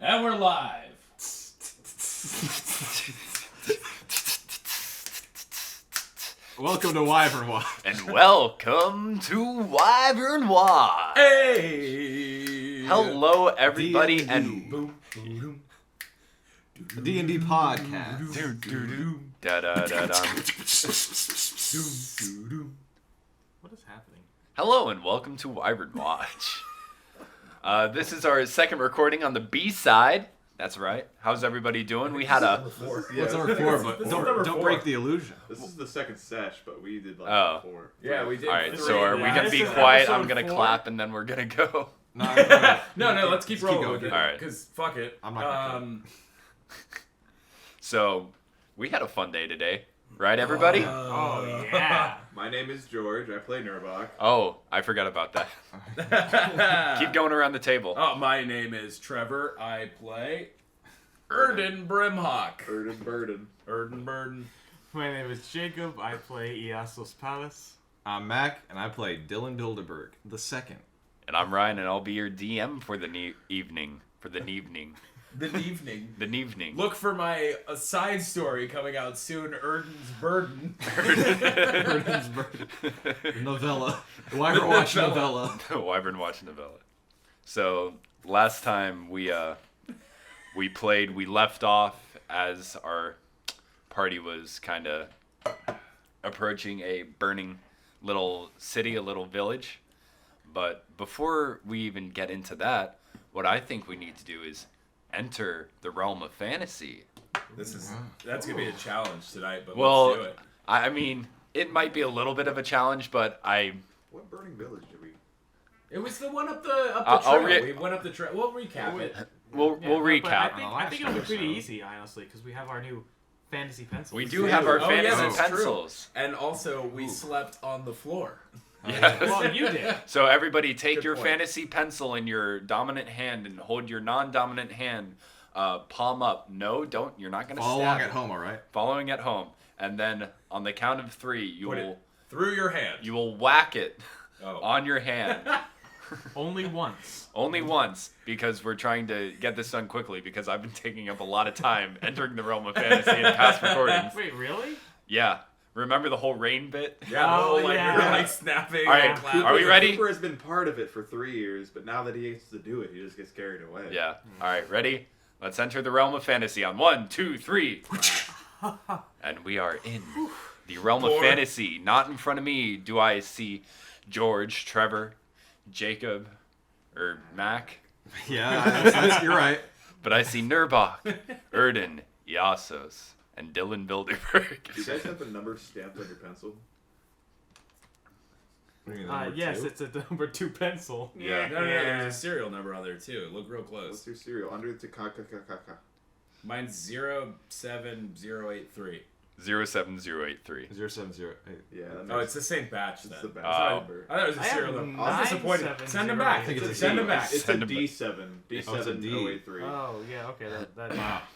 And we're live. Welcome to Wyvern Watch. And welcome to Wyvern Watch. Hey. Hello, everybody, D&D. and A D&D podcast. da da da da. What is happening? Hello, and welcome to Wyvern Watch. This is our second recording on the B side. That's right. How's everybody doing? We had a What's number four? But don't break the illusion. This is the second sesh, but we did like Oh. 4. Yeah, we did. all right. three. So are we Yeah, gonna this be is quiet? I'm episode gonna 4. clap, and then we're gonna go. No, let's keep rolling going. with it. All right. Because fuck it. I'm not gonna So we had a fun day today, right, everybody? Oh yeah. My name is George. I play Gnirbac. Oh, I forgot about that. Keep going around the table. Oh, my name is Trevor. I play Erden Brimhawk. Burden. Erden Burden. My name is Jacob. I play Iasos Palace. I'm Mac, and I play Dylan Bilderberg, the second. And I'm Ryan, and I'll be your DM for the evening. For the evening. The evening. The evening. Look for my side story coming out soon. Erden's Burden. Burden's Burden. Novella. The Wyvern Watch novella. The Wyvern Watch novella. So last time we played, we left off as our party was kind of approaching a burning little city, a little village. But before we even get into that, what I think we need to do is enter the realm of fantasy. That's gonna be a challenge tonight, but Well, let's do it. I mean, it might be a little bit of a challenge, but What burning village did we? It was the one up the I'll trail. We went up the trail. We'll recap it. we'll recap. I think it'll be pretty easy, honestly, because we have our new fantasy pencils. We do have our Oh, yeah, fantasy that's true. pencils. And also, we slept on the floor. Yes. Well, you did. So everybody take Good your point. fantasy pencil in your dominant hand and hold your non-dominant hand palm up. No, don't. You're not going to Follow stab along it. at home, all right? Following at home. And then on the count of 3, you Put will it through your hand. you will whack it Oh. on your hand. Only once. Only once, because we're trying to get this done quickly, because I've been taking up a lot of time entering the realm of fantasy in past recordings. Wait, really? Yeah. Remember the whole rain bit? Yeah, the whole, like, yeah. you're, like, snapping. All right, and clapping. are we ready? Cooper has been part of it for 3 years, but now that he gets to do it, he just gets carried away. Yeah. All right, ready? Let's enter the realm of fantasy on 1, 2, 3. And we are in the realm of 4. fantasy. Not in front of me do I see George, Trevor, Jacob, or Mac, Yeah, you're right. but I see Gnirbac, Erden, Iasos, and Dylan Bilderberg. Do you guys have the number stamped on your pencil? Yes, it's a number 2 pencil. Yeah. No, there's a serial number on there, too. Look real close. What's your serial? Under the ka. Mine's 07083. 07083. 0708. Yeah. That Oh, it's the same batch, then. It's the best Oh. number. I thought it was a I have serial number. I was 9, disappointed. 7, Send them 0, back. I think it's a Send D. them back. It's a Send 'em D7. Oh, it's a D. D7083. Oh, yeah, okay. That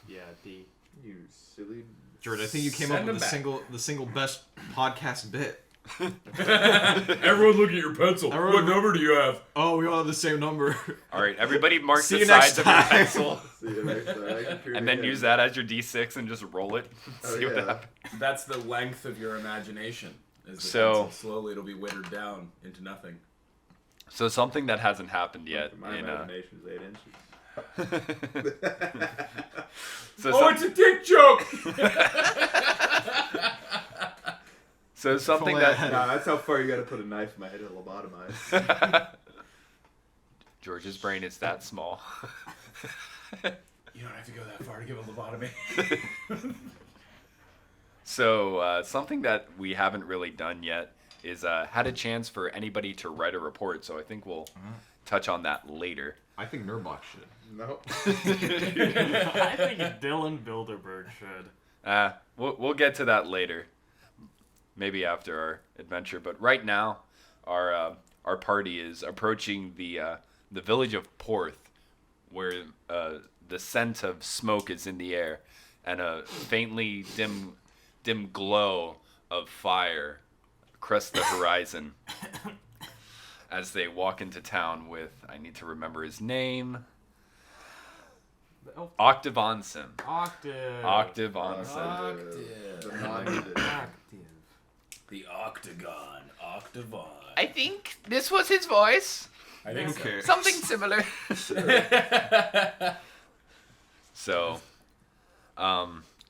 yeah, D. You silly. George, I think you came Send up with them back. the single best podcast bit. Everyone look at your pencil. Everyone- What number do you have? Oh, we all have the same number. All right, everybody mark See the you next sides of your time. pencil. See you next time. And then use that as your D6 and just roll it. Oh, See what yeah. happens. That's the length of your imagination. Is the So- pencil. Slowly it'll be whittled down into nothing. So something that hasn't happened yet My in imagination is 8 inches. so Oh, it's a dick joke! so something If only I that had- Nah, that's how far you gotta put a knife in my head to lobotomize. George's brain is that small. You don't have to go that far to give a lobotomy. So something that we haven't really done yet is had a chance for anybody to write a report. So I think we'll touch on that later. I think Gnirbac should. Nope. I think Dylan Bilderberg should. We'll get to that later, maybe after our adventure. But right now, our party is approaching the village of Porth, where the scent of smoke is in the air, and a faintly dim glow of fire crests the horizon. As they walk into town with, I need to remember his name, Octave on Sim. Octave. Octave on Sim. The non-digit. Octave. The Octagon. Octavon. I think this was his voice. I think Okay. Something similar. So,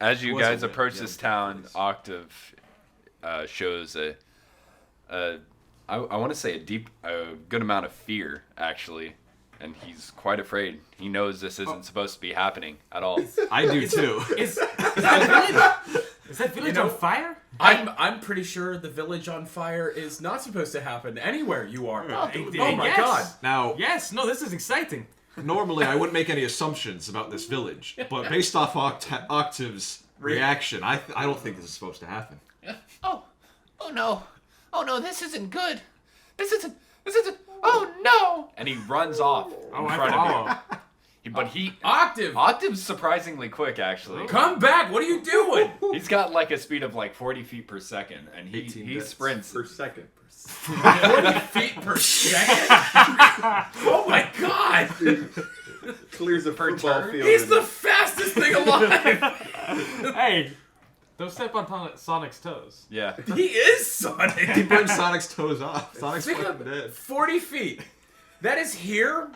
as you Was a guys win. approach Yeah, this it town, was. Octave shows I want to say a good amount of fear, actually. And he's quite afraid. He knows this isn't supposed to be happening at all. I do too. Is that village? Is that village on fire? I'm pretty sure the village on fire is not supposed to happen anywhere you are. Oh my Yes. god. Now, Yes. No, this is exciting. normally I wouldn't make any assumptions about this village, but based off Octave's reaction, I don't think this is supposed to happen. Oh no, this isn't good. This isn't, oh no. And he runs off Oh, in I front follow. of you. But Octave, Octave's surprisingly quick, actually. come back. What are you doing? He's got like a speed of like 40 feet per second, and 18 he bits sprints. Per second. 40 feet per second? Oh my god. Clears a football turn? field. He's in- the fastest thing alive. Hey, don't step on Sonic's toes. Yeah. He is He Sonic. burned Sonic's toes off. Sonic's Think fucking of dead. 40 feet. That is here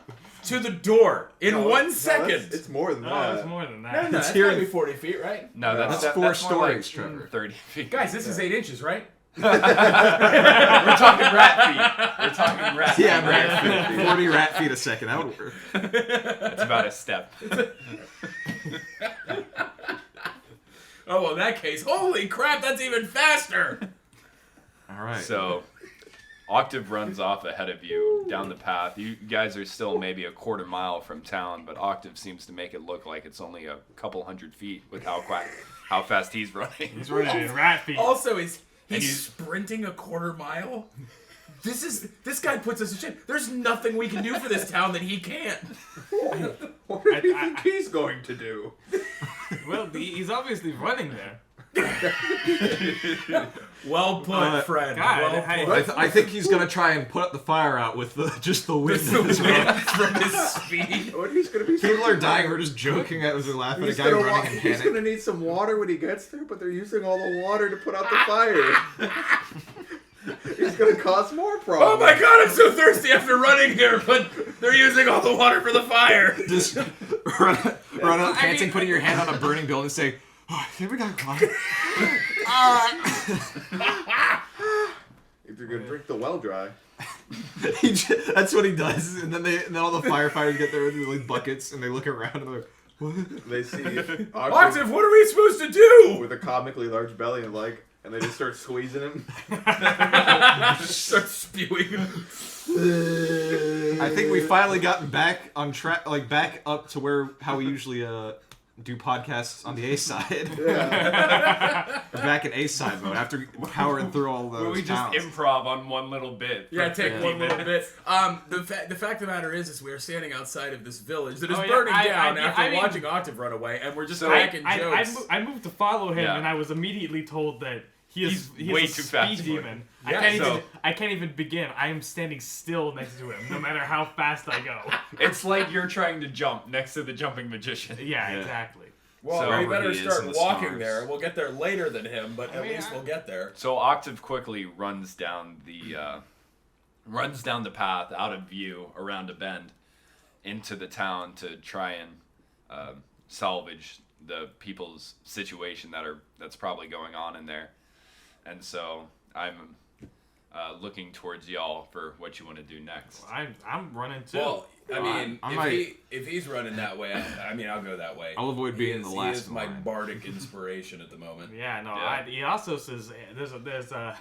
to the door in No, 1 no, second. It's more than Oh, that. it's more than No, that. that's here gotta in- be 40 feet, right? No, That's that's four more stories, like Trevor. 30 feet. Guys, this is 8 inches, right? We're talking rat feet. We're talking rat feet. Yeah, rat feet. 40 rat feet a second. That would work. That's about a step. Oh, well, in that case, holy crap, that's even faster. All right. So, Octave runs off ahead of you down the path. You guys are still maybe a quarter mile from town, but Octave seems to make it look like it's only a couple hundred feet with how fast he's running. He's running in rat feet. Also, And he's he's- sprinting a quarter mile? This guy puts us in shit. There's nothing we can do for this town that he can't. What do you think he's going to do? Well, he's obviously running there. Well put, Fred. God, well hey. put. I think he's gonna try and put out the fire out with just the wind. The wind from his speed. What he's going to be? People are dying. We're just joking as we're laughing at a He's guy gonna, running in he's panic. gonna need some water when he gets there, but they're using all the water to put out the fire. He's gonna cause more problems. Oh my god, I'm so thirsty after running here, but they're using all the water for the fire. Just run out panting, putting your hand on a burning building, and say, "Oh, I think we got fire." If you're gonna drink the well dry. That's what he does, and then all the firefighters get there with these like buckets, and they look around and they're like, "What?" They see Octave Octave, what are we supposed to do? with a comically large belly and they just start squeezing him. Start spewing. I think we finally gotten back on track, like back up to how we usually do podcasts on the A side. Yeah. We're back in A side mode after powering through all those Where we just towns. improv on one little bit. Yeah, for take 50 one little minutes. bit. The fact of the matter is we are standing outside of this village that is Oh, yeah, burning I down after mean- watching Octave run away, and we're just So- cracking jokes. I moved to follow him, Yeah. and I was immediately told that He's he way is a too fast speed for demon. Yeah, I can't even begin. I am standing still next to him, no matter how fast I go. It's like you're trying to jump next to the jumping magician. Yeah, Yeah. exactly. Well, So- we better He is start in the walking stars. there. We'll get there later than him, but at mean, least we'll get there. So Octave quickly runs down the path out of view around a bend into the town to try and salvage the people's situation that's probably going on in there. And so I'm looking towards y'all for what you want to do next. I'm running too. Well, I mean, I might- if he's running that way, I mean, I'll go that way. I'll avoid being the He last is my in line. bardic inspiration at the moment. Yeah, no. Yeah. He also says there's a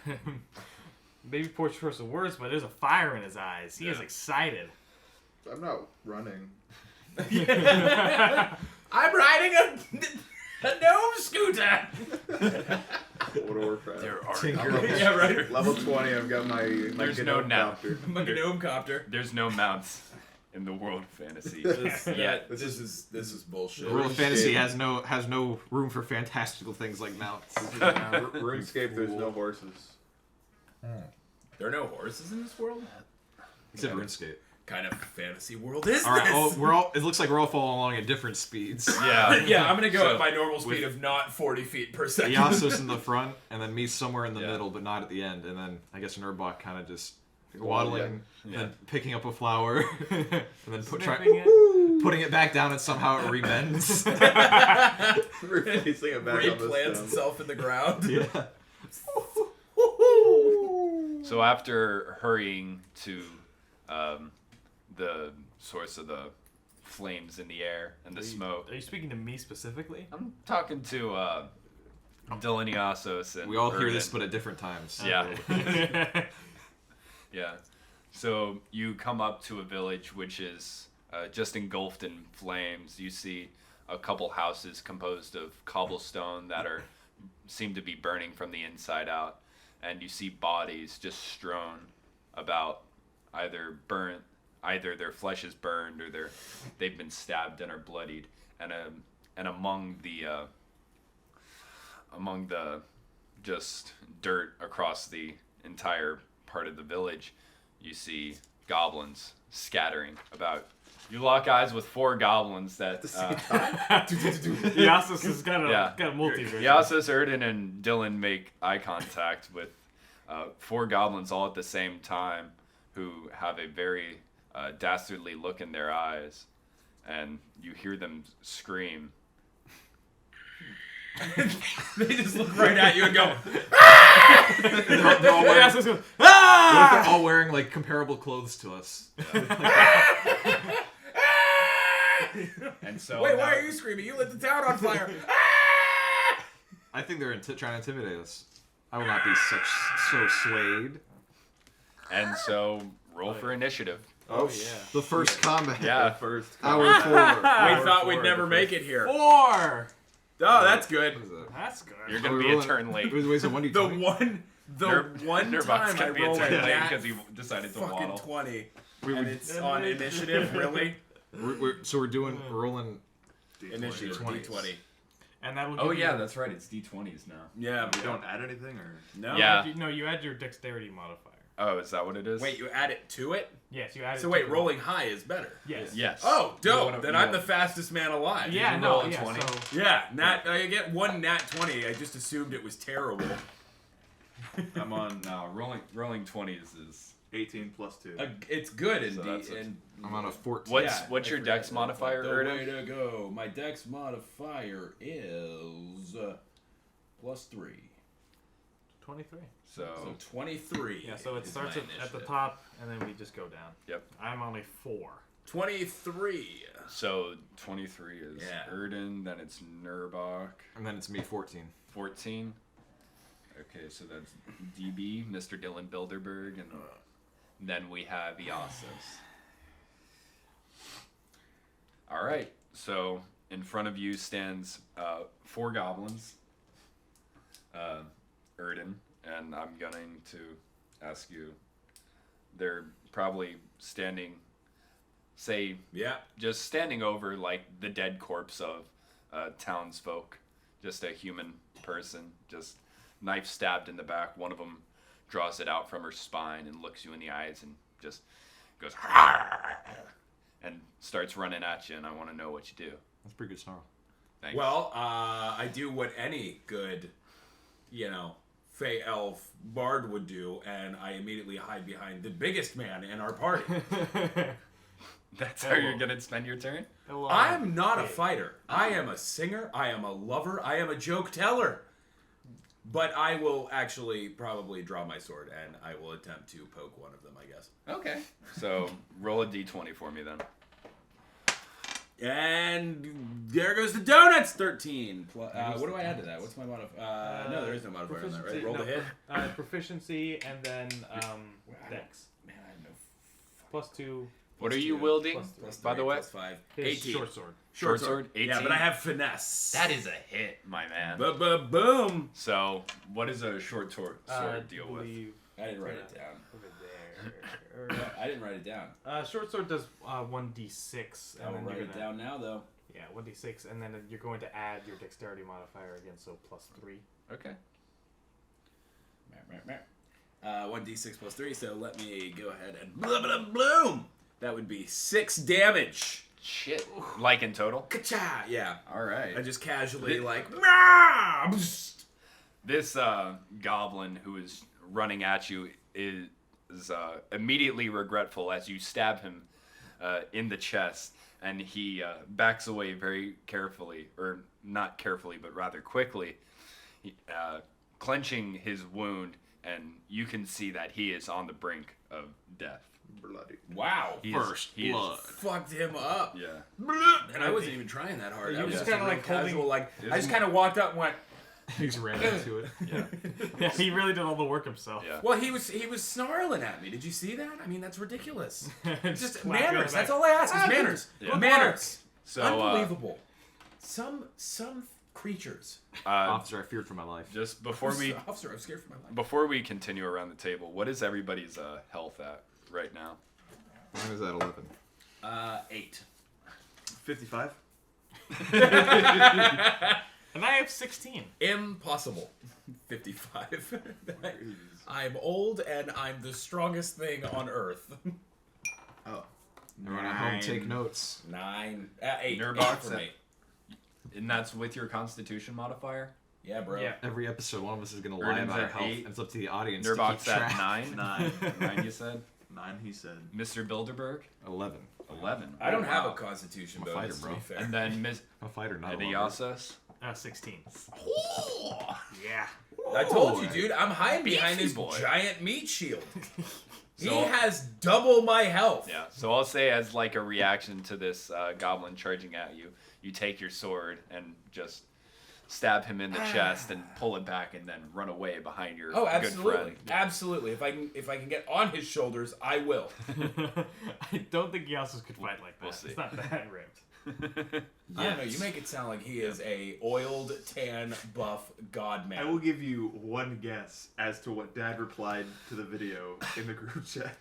maybe poor choice of words, but there's a fire in his eyes. He is Yeah. excited. I'm not running. I'm riding a gnome scooter. World of Warcraft. There are Tinker. Yeah, right. Level 20, I've got my There's Gnome no now. copter. My gnome copter. There's no mounts in the world of fantasy. Yeah, this is bullshit. The world of fantasy has no room for fantastical things like mounts. RuneScape, there's no horses. There are no horses in this world? Except RuneScape. kind of fantasy world is All right. this? It looks like we're all following along at different speeds. Yeah. Yeah, I'm gonna go So, at my normal speed of not 40 feet per second. Iasos in the front, and then me somewhere in the Yeah. middle, but not at the end. And then I guess Gnirbac kind of just waddling, Yeah. and picking up a flower, and then Sniffing it. putting it back down, and somehow it remends. Replacing it back on the Replants stem. itself in the ground. Yeah. So after hurrying to the source of the flames in the air and the smoke, Are you speaking to me specifically? I'm talking to Dylan Iasos and We all hear Erden. this, but at different times. Yeah. Yeah. So you come up to a village which is just engulfed in flames. You see a couple houses composed of cobblestone that seem to be burning from the inside out, and you see bodies just strewn about, either their flesh is burned or they've been stabbed and are bloodied, and among the just dirt across the entire part of the village, you see goblins scattering about. You lock eyes with 4 goblins that Iasos has got a multiverse. Iasos, Erden, and Dylan make eye contact with 4 goblins all at the same time, who have a very dastardly look in their eyes, and you hear them scream. They just look right at you and go, They're all wearing, Iasos goes, what if they're all wearing like comparable clothes to us? And so wait, now- why are you screaming? You lit the town on fire. I think they're trying to intimidate us. I will not be so swayed. And so roll for initiative. Oh, yeah. The first combat. Yeah. First. Hour 4. We thought we'd never make it here. 4! Oh, that's good. What is that? That's good. You're Are gonna we be a rolling- turn late. Wait, so 1d20? The one Gnirbac time I gonna be a rolled a turn late nat because he decided to fucking waddle. 20, We and would- it's on initiative, really? we're rolling Initiative, D20s. D20. And that will Oh give yeah, you, that's right. It's D20s now. Yeah, We don't add anything, or No. Yeah. No, you add your dexterity modifier. Oh, is that what it is? Wait, you add it to it? Yes, you add it So to wait, the- rolling high is better. Yes. Yes. Oh, You dope. wanna- Then you I'm wanna- the fastest man alive. Yeah, you no, roll a yeah, 20? so... Yeah, I get one nat 20. I just assumed it was terrible. I'm on No, rolling 20s is. 18 plus 2. It's good in So D. that's a- in, I'm on a 14. What's your dex modifier, The Erden? way to go. My dex modifier is +3. 23. So So 23. Yeah, so it is starts my at the initiative. top, and then we just go down. Yep. I'm on a 4. 23. So 23 is Yeah. Erden, then it's Gnirbac. And then it's me, 14. 14. Okay, so that's DB, Mr. Dylan Bilderberg, and then we have Iasos. All right, so in front of you stands 4 goblins, Erden, and I'm going to ask you. They're probably standing, say, Yeah. just standing over like the dead corpse of townsfolk, just a human person, just knife stabbed in the back. One of them draws it out from her spine and looks you in the eyes and just goes and starts running at you, and I want to know what you do. That's pretty good snarl. Thanks. Well, I do what any good, Fey Elf bard would do, and I immediately hide behind the biggest man in our party. That's how you're gonna spend your turn? Hello. I'm not a fighter. I am a singer. I am a lover. I am a joke teller. But I will actually probably draw my sword, and I will attempt to poke one of them, I guess. Okay. So roll a d20 for me then. And there goes the donuts. 13. What do I add to that? What's my modifier? No, there is no modifier on that, right? Roll the hit. Proficiency, and then dex. Man, I have no. +2. What are you 2, wielding, plus by 3, the way? plus 5. His 18. short sword. Short sword, 18. Yeah, but I have finesse. That is a hit, my man. Boom. So, what does a short sword deal with? I didn't write it down. Over there. I didn't write it down. Short sword does 1d6. I will then write you're it gonna, down now, though. Yeah, 1d6, and then you're going to add your dexterity modifier again, so +3. Okay. 1d6 plus 3, so let me go ahead and bloom. That would be 6 damage. Shit. Like in total? Ka-cha! Yeah. All right. I just casually like. "Rah!" This goblin who is running at you is immediately regretful as you stab him in the chest, and he backs away very carefully, or not carefully, but rather quickly, clenching his wound, and you can see that he is on the brink of death. Bloody. Wow. He First blood. Fucked him up. Yeah. And I wasn't even trying that hard. He I was was just just kinda kind like of holding- casual. Like I just kind of walked up and went. He just ran into it. Yeah. Yeah, he really did all the work himself. Yeah. Well, he was snarling at me. Did you see that? I mean, that's ridiculous. Just Slap you on the manners. back. That's all I ask is manners. Yeah. Manners. So, Unbelievable. Some creatures. Officer, I feared for my life. just before we Officer, I'm scared for my life. before we continue around the table, what is everybody's health at right now? Mine is at 11. 8. 55. And I have 16. Impossible. 55. I'm old and I'm the strongest thing on earth. Oh. Everyone at home, take notes. 9. 8. Gnirbac, for me. And that's with your Constitution modifier? Yeah, bro. Yeah. Every episode, one of us is going to lie Ernan's about our at health. 8. And it's up to the audience to keep Gnirbac track. at 9? 9. 9, you said? 9, he said. Mr. Bilderberg? 11. 11. I don't have Wow. a constitution I'm a bonus, fighter, to be bro. fair. And then Miss I'm a fighter, not a lover. Ediasos? 16. Yeah. I told you, dude, I'm hiding behind Beefy this boy. giant meat shield. He So- has double my health. Yeah, so I'll say as like a reaction to this goblin charging at you, you take your sword and just stab him in the chest and pull it back and then run away behind your Oh, good absolutely, friend. absolutely. If I can get on his shoulders, I will. I don't think Yasus could fight like that. We'll see. It's not that ripped. I don't know. You make it sound like he is a oiled, tan, buff god man. I will give you one guess as to what Dad replied to the video in the group chat.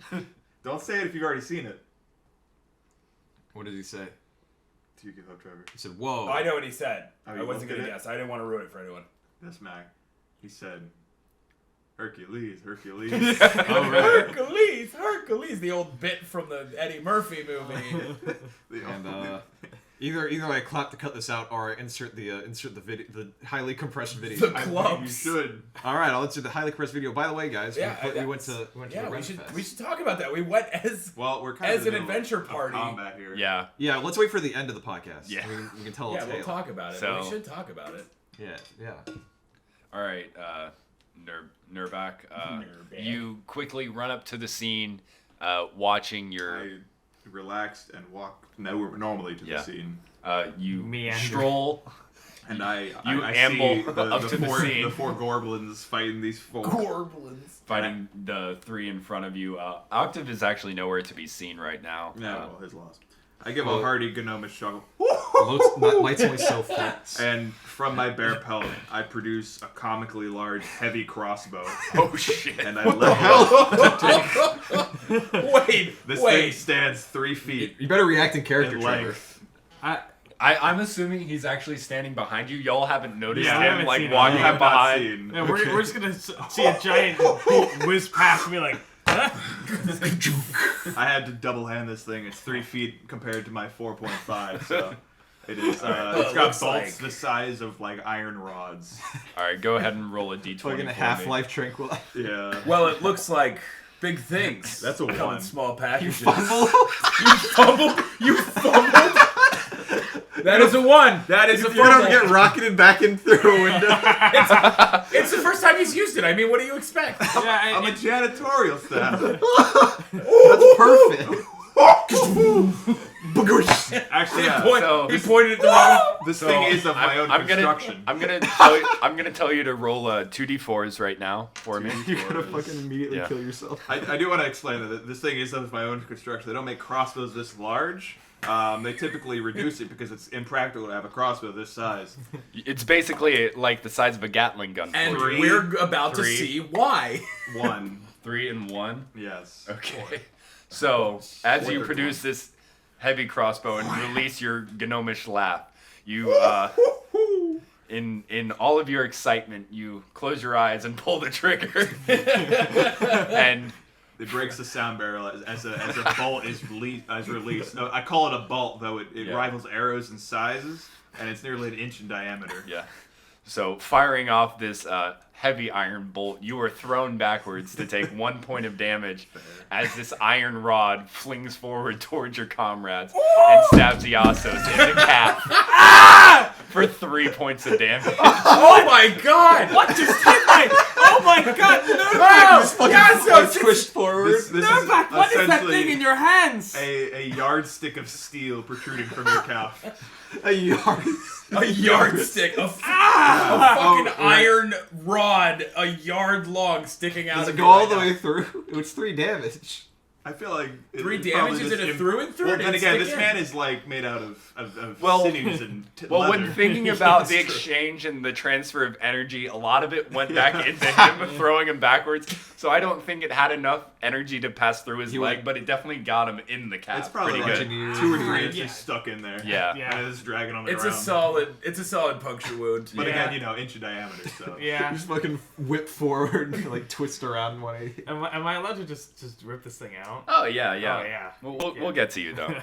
Don't say it if you've already seen it. What did he say? Do you give up, Trevor? He said, whoa. Oh, I know what he said. Oh, I you wasn't looked gonna at it? guess. I didn't want to ruin it for anyone. That's Mac. He said, Hercules, Hercules. Oh, right. Hercules, the old bit from the Eddie Murphy movie. And either I clap to cut this out, or I insert the video, the highly compressed video. The I think you clubs. should. All right, I'll insert the highly compressed video. By the way, guys, Yeah, we went to Yeah, the we Ren should Fest. we should talk about that. We went as Well, we're kind As of in an the middle adventure of party. combat here. Yeah, Yeah, let's wait for the end of the podcast. Yeah. we can tell a yeah. tale. We'll talk about it. So- We should talk about it. Yeah. all right, Gnirbac. Gnirbac. You quickly run up to the scene, watching your. I relaxed and walked normally to the Yeah. scene. You Meander. stroll. And I You I amble see up to the scene. the four goblins fighting these four. Gorblins. Fighting the 3 in front of you. Octave is actually nowhere to be seen right now. Yeah, well, his loss. I give Well- a hearty gnomish chuckle. Light's only so fast. And from my bare pelt, I produce a comically large, heavy crossbow. Oh shit! And I level it. Wait, This thing wait. stands 3 feet You better react in character, in Trevor. length. I'm assuming he's actually standing behind you. Y'all haven't noticed Yeah, I him haven't like seen it. walking You up have not behind. seen. Yeah, we're just gonna see a giant bolt whiz past and be like, huh? I had to double hand this thing. It's 3 feet compared to my 4.5, so it is. It's got looks bolts like- the size of like iron rods. All right, go ahead and roll a d20. Fucking for Half-Life tranquil. Yeah. Well, it looks like big things. That's a come one. in small packages. Fumble? You fumbled. That is a 1. That is a You're gonna fumble. get rocketed back in through a window. It's the first time he's used it. I mean, what do you expect? Yeah, I'm a janitorial staff. That's perfect. Actually, yeah. So- he pointed at the wrong. This thing is of my own construction. I'm gonna tell you to roll 2d4s right now for me. You're gonna fucking immediately Yeah. kill yourself. I do want to explain that this thing is of my own construction. They don't make crossbows this large. They typically reduce it because it's impractical to have a crossbow this size. It's basically like the size of a Gatling gun. And for you. we're about to Three. see why. 1. 3 and 1. Yes. Okay. So as you Quarter produce this heavy crossbow and release your gnomish laugh, you in all of your excitement, you close your eyes and pull the trigger, and It breaks the sound barrel as a bolt is released. No, I call it a bolt, though it rivals arrows in sizes, and it's nearly an inch in diameter. Yeah. So firing off this heavy iron bolt, you are thrown backwards to take 1 point of damage as this iron rod flings forward towards your comrades and stabs Iasos in the calf for 3 points of damage. Oh my god! What just hit me? Oh my god! Oh, This fucking Iasos, twist forward. This Gnirbac, what is that essentially thing in your hands? a yardstick of steel protruding from your calf. A yard. a yardstick, a fucking right. iron rod, a yard long, sticking out. Does of it you go all right the now. way through? It's 3 damage. I feel like 3 it's probably damage? Is just it a through and through? Well, It then didn't again, stick this in. man is like made out of Well- sinews and Well, leather. when thinking about the That's true. exchange and the transfer of energy, a lot of it went back into him, throwing him backwards. So I don't think it had enough energy to pass through his He leg, went- but it definitely got him in the calf. It's probably pretty like good. 2 or 3 inches Yeah. stuck in there. Yeah. Yeah. And it's dragging on the It's ground. a solid puncture wound. But Yeah. again, inch in diameter. So Yeah. You just fucking whip forward and like twist around 180. Am I allowed to just rip this thing out? Oh, yeah, yeah. Oh, yeah. We'll get to you, though.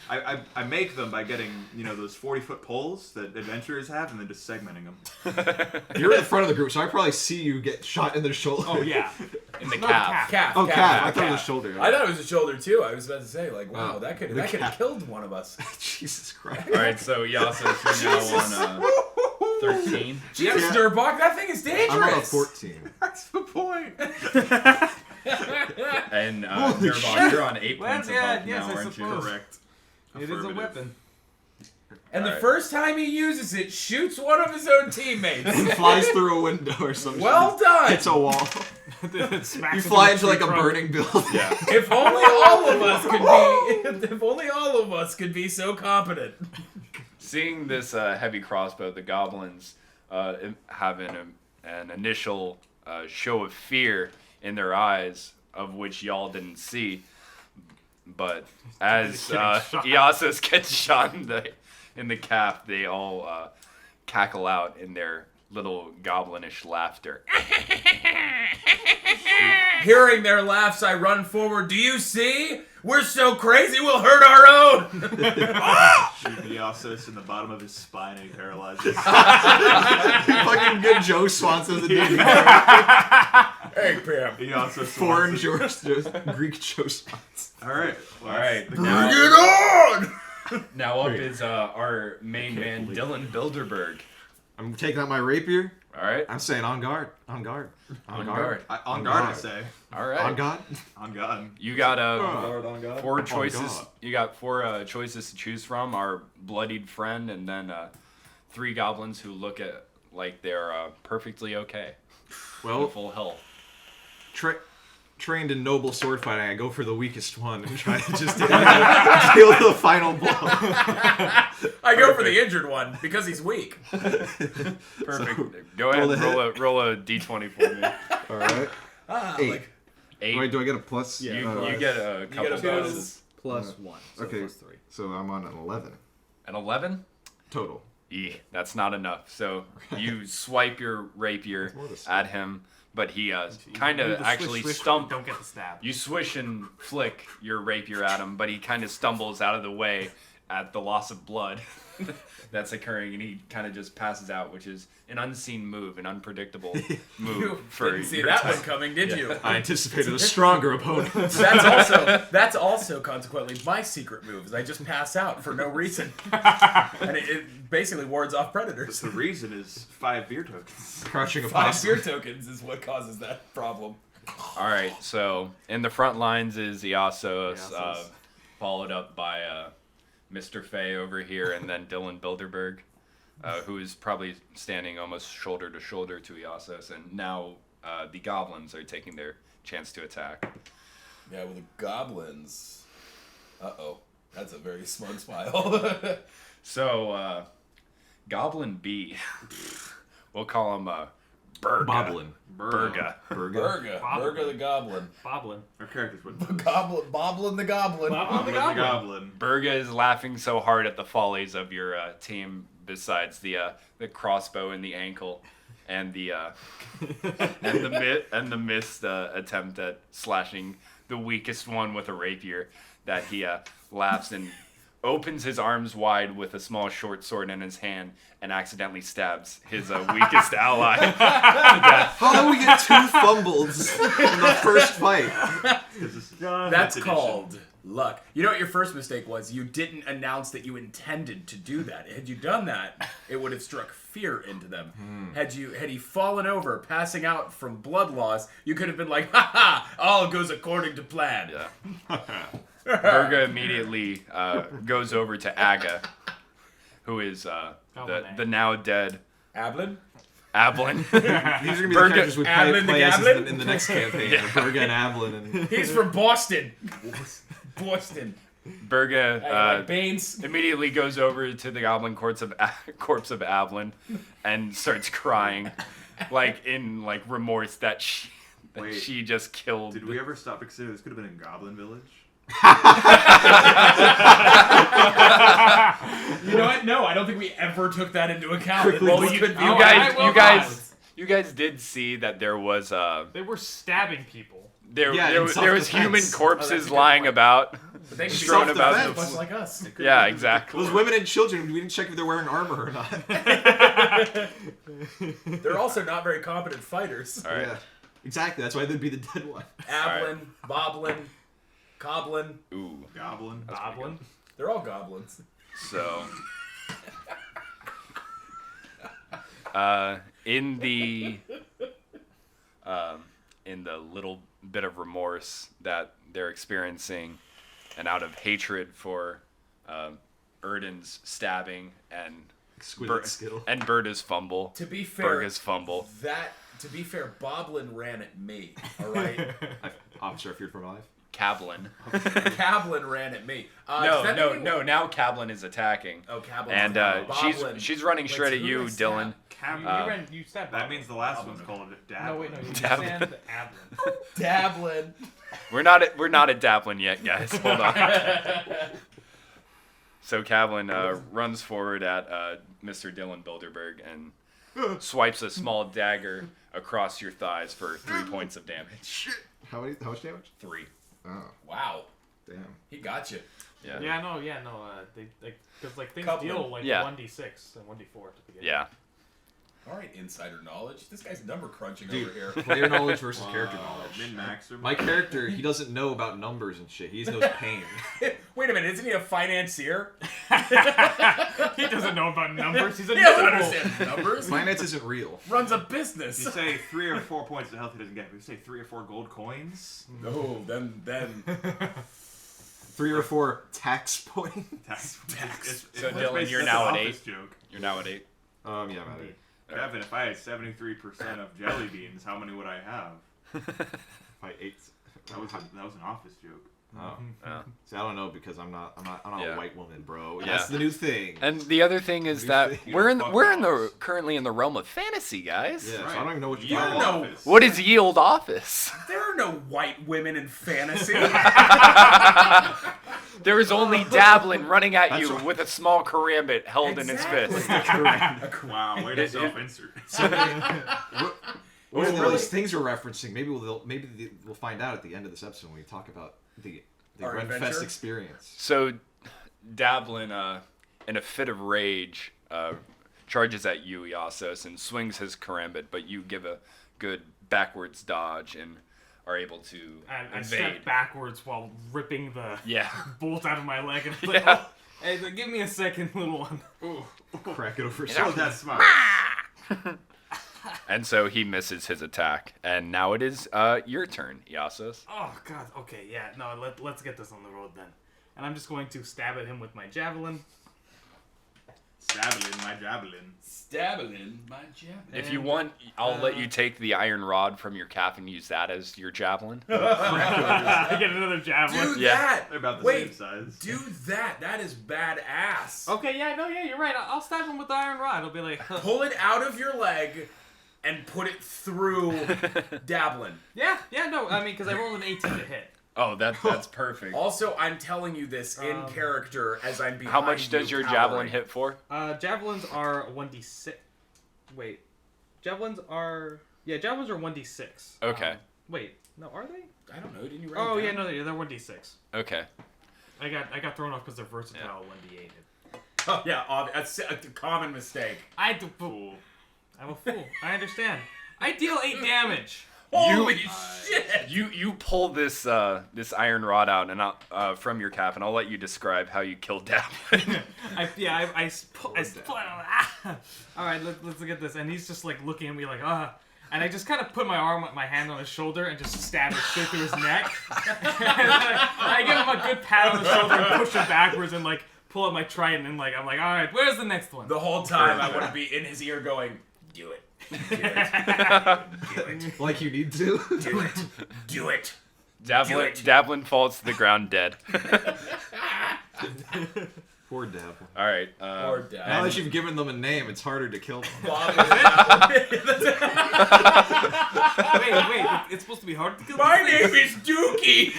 I make them by getting those 40-foot poles that adventurers have, and then just segmenting them. You're in the front of the group, so I probably see you get shot in the shoulder. Oh yeah. In the Not calf. Calf. Oh, calf. I calf. thought it was shoulder. I thought it was a shoulder too. I was about to say, like, wow, Oh, that could the have calf. killed one of us. Jesus Christ. All right, so Iasos, you're now on 13. Jeez, Yeah. Gnirbac, that thing is dangerous. I'm on a 14. That's the point. And Holy Gnirbac, shit. you're on 8 Well, points of yeah, health yes, now, I aren't you? suppose. Correct. It is a Affirmative. weapon. And the Alright. first time he uses it, shoots one of his own teammates. He flies through a window or something. Well done. Hits a wall. It smacks You him fly in into the like a trunk. burning building. Yeah. If only all of us could be. If only all of us could be so competent. Seeing this heavy crossbow, the goblins have an initial show of fear in their eyes, of which y'all didn't see. But as Getting shot. Iasos gets shot in the calf, they all cackle out in their little goblinish laughter. Hearing their laughs, I run forward. Do you see? We're so crazy, we'll hurt our own. Shoot the Iasos in the bottom of his spine and he paralyzes. Fucking good Joe Swanson as a dude. Hey, Pam. Iasos Foreign Swanson. Greek Joe Swanson. All right. Well, Alright. the Bring guy- it on! Now up is our main man, Dylan Bilderberg. I'm taking out my rapier. All right? I'm saying on guard. On guard. On guard. On guard, I say. All right. On guard. On God. You got on God. 4 choices. God. You got 4 choices to choose from. Our bloodied friend, and then 3 goblins who look at like they're perfectly okay, Well, full health. trained in noble sword fighting, I go for the weakest one and try to just deal the final blow. I go for the injured one because he's weak. Perfect. Go ahead roll and the roll a d20 for me. All right. Ah, 8. like, 8. Wait, do I get a plus? you get a couple get a bonus. bonuses. Plus 1. So Okay. plus 3. So I'm on an 11 An 11. total. That's not enough. So you swipe your rapier more the at him, but he kind You of need to actually swish, stump. Don't get the stab. You swish and flick your rapier at him, but he kind of stumbles out of the way at the loss of blood that's occurring, and he kind of just passes out, which is an unseen move, an unpredictable move you for didn't see your that type. one coming, did you? I anticipated a stronger opponent. That's also consequently my secret move. Is I just pass out for no reason, and it basically wards off predators. The reason is 5 beer tokens. Crouching 5 opossum. beer tokens is what causes that problem. All right, so in the front lines is Iasos, Iasos. followed up by Mr. Fay over here, and then Dylan Bilderberg, who is probably standing almost shoulder to shoulder to Iasos, and now the goblins are taking their chance to attack. Yeah, well, the goblins. Uh-oh. That's a very smug smile. So, Goblin B, we'll call him Burga. Boblin. Burga. Burga. Boblin. Burga the goblin. Boblin. Our characters would. Boblin the goblin. Boblin the Goblin. goblin. Burga is laughing so hard at the follies of your team, besides the crossbow in the ankle, and the missed attempt at slashing the weakest one with a rapier, that he laughs and opens his arms wide with a small short sword in his hand and accidentally stabs his weakest ally. How do we get 2 fumbles in the first fight? That's called luck. You know what your first mistake was? You didn't announce that you intended to do that. Had you done that, it would have struck fear into them. Had he fallen over, passing out from blood loss, you could have been like, ha ha, all goes according to plan. Yeah. Berga immediately goes over to Aga, who is the now dead Ablin? Ablin. These are going to be the Berga- characters we Ablin the play as Gablin? in the next campaign. Berga and Ablin. And... He's from Boston. Boston. Berga Like Baines. immediately goes over to the goblin corpse of Ablin and starts crying, like in remorse that Wait, she just killed. Did we ever stop to consider this could have been in Goblin Village? You know what? No, I don't think we ever took that into account. Well, This could be You guys did see that there was They were stabbing people. there Yeah, in there was self-defense. human that's a corpses good lying point. about. But they could be Strewn about self-defense. much like us. Yeah, exactly. Those women and children, we didn't check if they're wearing armor or not. They're also not very competent fighters. All right. Yeah, exactly. That's why they'd be the dead one. Ablin, Boblin, Coblin. Ooh. Goblin. Goblin. They're all goblins. So, in the little bit of remorse that they're experiencing, and out of hatred for Erden's stabbing and Exquisite skill. and Berta's fumble, To be fair, Berga's fumble. to be fair, Boblin ran at me. All right, Officer, I feared for my life. Cablin. Cablin ran at me. No. Now Cablin is attacking, Oh, Cablin. and Boblin. she's running straight at Who you, did I stab? Dylan. You stabbed. That means the last Goblin. one's called Dab. No, wait, no. You Dablin. stabbed Ablin. Dablin. We're not at Dablin yet, guys. Hold on. So Cablin runs forward at Mr. Dylan Bilderberg and swipes a small dagger across your thighs for 3 points of damage. How much damage? 3. Oh, Wow, damn. he got you. Yeah. Yeah, no. They because things Couple. deal like Yeah. 1d6 and 1d4 at the beginning. Yeah. All right, insider knowledge. This guy's number crunching Dude, over here. player knowledge versus character knowledge. Min-max or My character, he doesn't know about numbers and shit. He just knows pain. Wait a minute, isn't he a financier? He doesn't know about numbers. He's a He doesn't noble. understand numbers. Finance isn't real. Runs a If business. you say 3 or 4 points of health, he doesn't get. If you say 3 or 4 gold coins, No, then 3 or 4 tax points. tax. So, Dylan, basically you're an now at office joke. You're now at 8. Yeah, I'm at it. Kevin, if I had 73% of jelly beans, how many would I have? If I ate. That was an office joke. Oh. Yeah. See, I don't know because I'm not Yeah. a white woman, bro. Yeah. That's the new thing. And the other thing is that You we're fuck currently in the realm of fantasy, guys. Yeah, so Right. I don't even know what You you're talking know- about. Office. What is yield office? there are no white women in fantasy. There is only Dablin running at That's you right. with a small karambit held in his fist. Wow, way to self-insert. What are really- those things we're referencing? Maybe we'll find out at the end of this episode when we talk about the Our Ren Fest adventure? experience. So, Dablin, in a fit of rage, charges at you, Yasos, and swings his karambit, but you give a good backwards dodge and are able to I evade. stepped backwards while ripping the Yeah. bolt out of my leg, and I was like, Yeah. oh, hey, give me a second, little one. Crack it over. So that's smart. And so he misses his attack. And now it is your turn, Yasos. Oh God. Okay. Yeah. No. Let's get this on the road then. And I'm just going to stab at him with my javelin. Javelin, my javelin. Dabbling my javelin. If you want, I'll let you take the iron rod from your calf and use that as your javelin. I get another javelin. Do Yeah. that. They're about the Wait, same size. do that. That is badass. Okay. Yeah. No. Yeah. You're right. I'll stab him with the iron rod. I'll be like, Pull it out of your leg and put it through Dablin. yeah. Yeah. No. I mean, because I rolled an 18 to hit. Oh, that's perfect. Also, I'm telling you this in character as I'm behind How much does you your javelin cowering. hit for? Javelins are 1d6. Wait. Javelins are 1d6. Okay. Wait, no, are they? I don't know. Didn't you write Oh it yeah, down? no, they're 1d6. Okay. I got thrown off because they're versatile 1d8. Oh, yeah, that's a common mistake. I'm a fool. I understand. I deal 8 damage. Holy shit! You pull this iron rod out and from your cap, and I'll let you describe how you killed Dablin. All right, let's look at this. And he's just like looking at me like, and I just kind of put my hand on his shoulder and just stab it straight through his neck. And I give him a good pat on the shoulder and push him backwards and like pull out my trident and like I'm like, all right, where's the next one? The whole time I want to be in his ear going, do it. Do it. Do it. Like you need to. Do it. Do it. Dablin falls to the ground dead. Poor Dab. All right. Or death. Now that you've given them a name, it's harder to kill them. Wait, it's supposed to be hard to kill. My name is Dookie.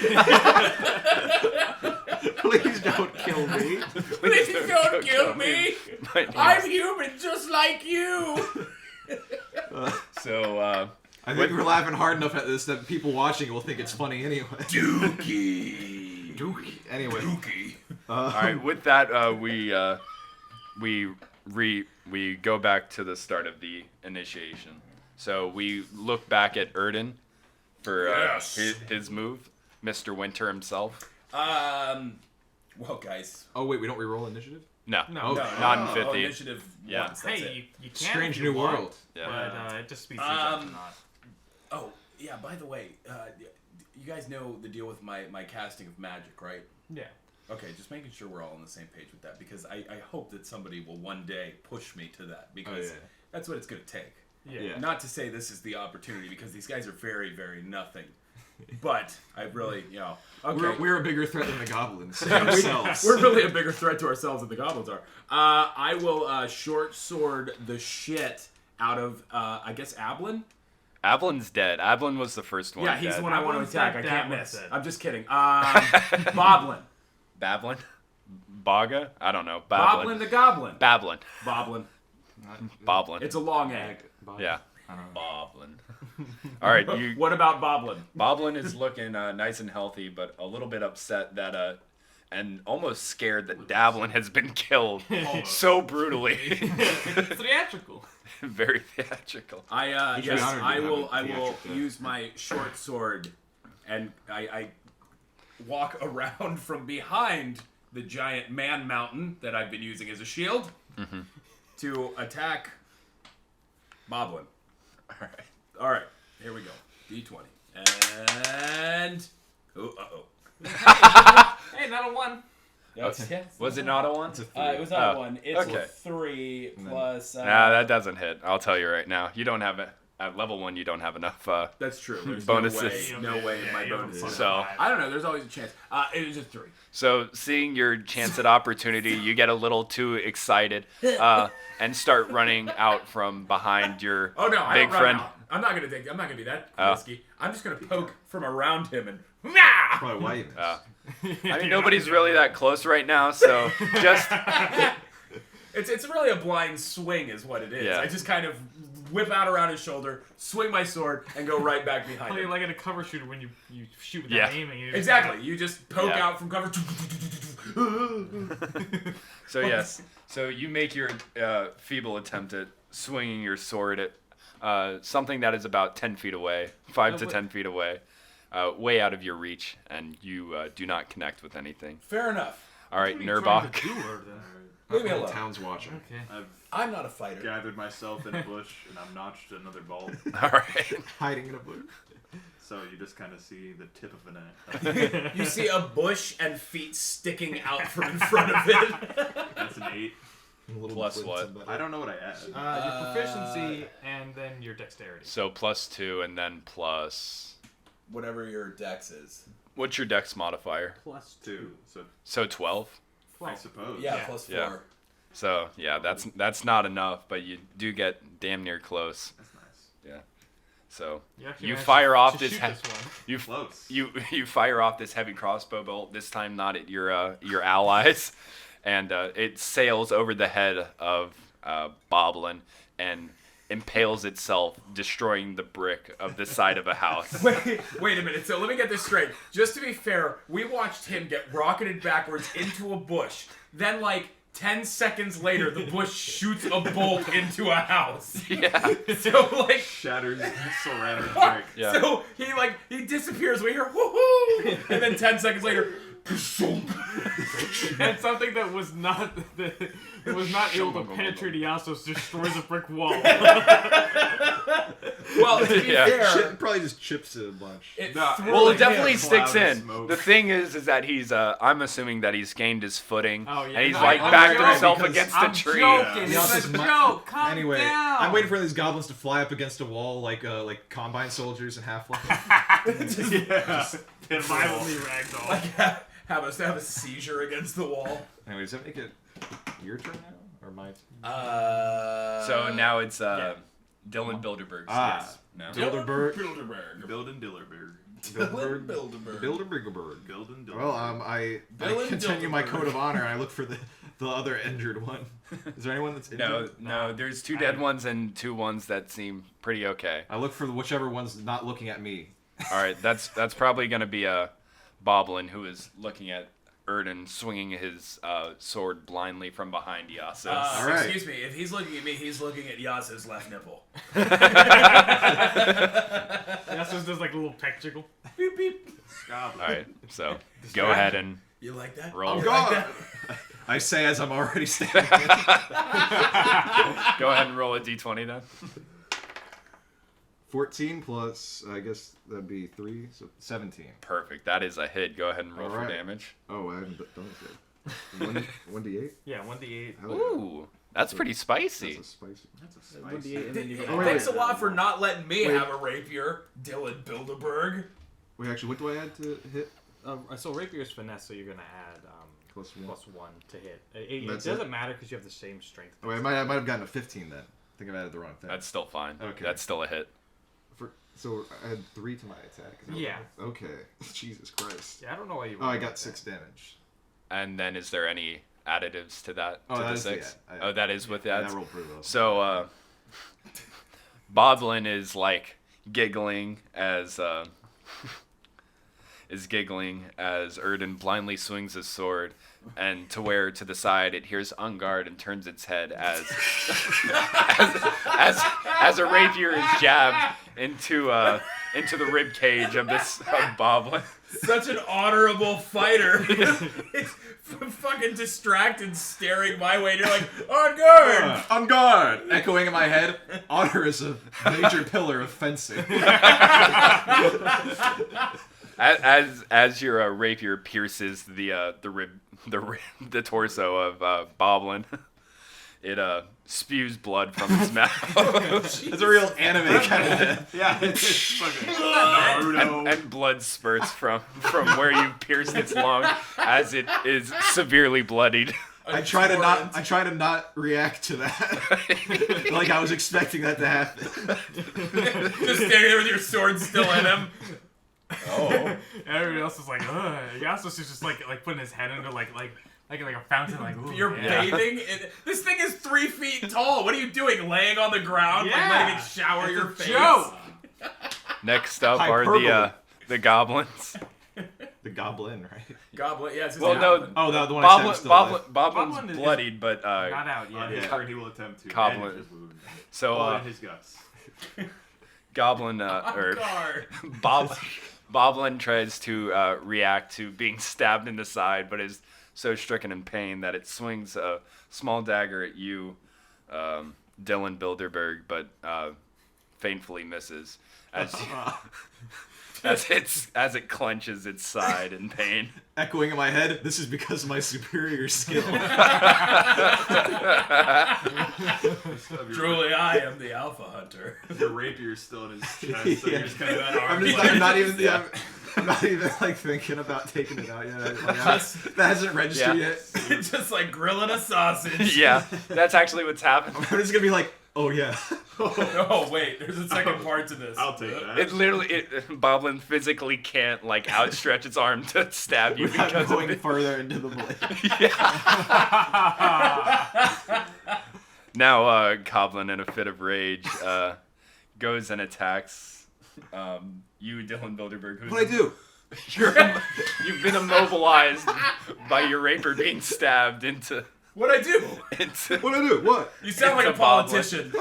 Please don't kill me. Please don't kill me. My name I'm is- human just like you. So, I think we're laughing hard enough at this that people watching will think it's funny anyway. Dookie. Anyway. Dookie. all right. With that, we go back to the start of the initiation. So we look back at Erden for Yes. his move, Mr. Winter himself. Well, guys. Oh wait, we don't reroll initiative? No, No. not in 50. Initiative. Yeah. Once, that's it. Hey, you can. Strange if you new want, world. Yeah. But it just speeds things up to not. Oh, yeah, by the way, you guys know the deal with my casting of magic, right? Yeah. Okay, just making sure we're all on the same page with that, because I hope that somebody will one day push me to that, because yeah. that's what it's going to take. Yeah. Not to say this is the opportunity, because these guys are very, very nothing. But I really, okay. We're a bigger threat than the goblins ourselves. We're really a bigger threat to ourselves than the goblins are. I will short sword the shit out of, I guess, Ablin? Ablin's dead. Ablin was the first one. Yeah, he's dead. the one I want to Ablin's attack. dead, I can't Ablin's miss. dead. I'm just kidding. Boblin. Bablin? Baga? I don't know. Boblin the Goblin. Bablin. Boblin. Boblin. It's a long egg. Yeah. Boblin. All right, What about Boblin? Boblin is looking nice and healthy, but a little bit upset that and almost scared that Dablin has been killed so brutally. It's theatrical. Very theatrical. I should be honored to I have will a I will theatric use my short sword, and I walk around from behind the giant man mountain that I've been using as a shield to attack Boblin. All right, here we go. D20 and Hey, not a 1. Was it not a one? it was not Oh, one. It's okay. a 3 plus. Nah, that doesn't hit. I'll tell you right now. You don't have it. At level 1, you don't have enough. That's true. There's Bonuses. No way in my you don't bonuses. So- I don't know. There's always a chance. It was just 3. So, seeing your chance at opportunity, you get a little too excited and start running out from behind your Oh no, I big don't run friend. out. I'm not gonna be that Oh. risky. I'm just gonna poke from around him and. Probably why you missed. I mean, nobody's really that close right now, so just It's really a blind swing, is what it is. Yeah. I just kind of whip out around his shoulder, swing my sword, and go right back behind Play him. like in a cover shooter when you shoot without Yeah. aiming. You just Exactly. You just poke Yeah. out from cover. so yes. So you make your feeble attempt at swinging your sword at something that is about 10 feet away, 5 to 10 feet away, way out of your reach, and you do not connect with anything. Fair enough. All right, What are you trying Gnirbac. to do, Erden? Leave me The whole alone. town's watching. Okay. I've I'm not a fighter. gathered myself in a bush and I'm notched another bolt. All right. Hiding in a bush. So you just kind of see the tip of an ant. You see a bush and feet sticking out from in front of it. That's an 8. A little Plus twins what? embedded. I don't know what I add. Your proficiency and then your dexterity. So +2 and then plus. Whatever your dex is. What's your dex modifier? Plus 2. So So 12. I suppose. Yeah, Yeah. plus 4. Yeah. So yeah, that's not enough, but you do get damn near close. That's nice. Yeah. So actually you managed fire off to this. shoot this one. You Close. you fire off this heavy crossbow bolt. This time not at your allies, and it sails over the head of Boblin, and impales itself, destroying the brick of the side of a house. Wait a minute. So let me get this straight. Just to be fair, we watched him get rocketed backwards into a bush. Then, like, 10 seconds later, the bush shoots a bolt into a house. Yeah. So, like... Shatters ceramic brick. Yeah. So, he disappears. We hear, whoo-hoo! And then 10 seconds later... And something that was not able to penetrate Yassos destroys a brick wall. Well, to be fair... Probably just chips it a bunch. Well, it definitely him. sticks Cloud of in. smoke. The thing is that he's, I'm assuming that he's gained his footing, Oh, yeah. and he's No, like I'm backed joking himself because against I'm a tree. joking. Yeah. It's a Yassos joke. Calm Anyway, down. I'm waiting for these goblins to fly up against a wall like Combine soldiers in Half-Life. Violently ragdoll. Have a seizure against the wall. Anyway, does that make it your turn now? Or my turn? So now it's Dylan Bilderberg's. Ah. Yes. Bilderberg. Bilderberg. Building Dillerberg. Bilderberg. Bilderberg. Bilderberg. Building Dillerberg. Well, I Dylan continue my Bilderberg. code of honor and I look for the other injured one. Is there anyone that's injured? No, there's 2 dead ones and 2 ones that seem pretty okay. I look for whichever one's not looking at me. All right, that's probably gonna be a Boblin who is looking at Erden swinging his sword blindly from behind Yassos. All right. Excuse me, if he's looking at me, he's looking at Yas's left nipple. Yassos does like a little peck jiggle. Beep, beep. All right, so go ahead and You like that? roll. You like that? I say as I'm already standing. Go ahead and roll a d20 then. 14 plus, I guess that'd be 3, so 17. Perfect. That is a hit. Go ahead and roll All for right. damage. Oh, I haven't done it yet. 1d8? Yeah, 1d8. Hell yeah. Ooh, that's pretty spicy. That's a spicy. That's a spicy. Thanks a lot for not letting me Wait. have a rapier, Dylan Bilderberg. Wait, actually, what do I add to hit? So rapier's finesse, so you're gonna add Plus 1. +1 to hit. It That's doesn't it? matter because you have the same strength. Oh, wait, I might have gotten a 15 then. I think I've added the wrong thing. That's still fine. Okay. That's still a hit. So I had 3 to my attack. Is that Yeah. what- Okay. Jesus Christ. Yeah, I don't know why you. Oh, I rolled got that. 6 damage. And then is there any additives to that? Oh, to that the is the 6? add. Oh, that is with Yeah, that. that rolled pretty well. So, Boblin is like giggling as Erden blindly swings his sword, and to where to the side it hears on guard and turns its head as as a rapier is jabbed into the rib cage of this Boblin. Such an honorable fighter. It's fucking distracted, staring my way. And you're like, on guard. On guard! Echoing in my head, honor is a major pillar of fencing. As your rapier pierces the torso of Boblin, it spews blood from his mouth. It's a real anime kind of death. Yeah, it's fucking Naruto. and blood spurts from where you pierced its lung as it is severely bloodied. I try to not react to that. Like I was expecting that to happen. Just standing there with your sword still in him. Oh. Everybody else is like, ugh. Yassos is just like putting his head under like a fountain, like, ooh, You're yeah. bathing. This thing is 3 feet tall. What are you doing? Laying on the ground, like letting it shower your face? Joke. Next up Hyperbole. are the goblins. The goblin, right? Goblin. Yeah. It's just Well, no, goblin. Oh, the one I said still alive. Boblin's Boblin is bloodied, but Not out yet. On his Yeah. turn, he will attempt to Goblin. end his wound. so Or in his guts. Goblin On guard. Boblin tries to react to being stabbed in the side, but is so stricken in pain that it swings a small dagger at you, Dylan Bilderberg, but faintfully misses as it clenches its side in pain. Echoing in my head, this is because of my superior skill. Truly, I am the Alpha Hunter. Your rapier's still in his chest, so Yeah. you're just kind of that arm. I'm not even like thinking about taking it out yet. Like, that hasn't registered Yeah. yet. Just like grilling a sausage. Yeah, that's actually what's happened. I'm just gonna be like, oh yeah. Oh wait, there's a second part to this. I'll take that. It literally, Boblin physically can't like outstretch its arm to stab you Without because going of it. further into the blade. Now, Goblin, in a fit of rage, goes and attacks you, Dylan Bilderberg. What'd I do? You've been immobilized by your rapier being stabbed into. What'd I do? What'd I do? What? You sound like a It's a Boblin. politician.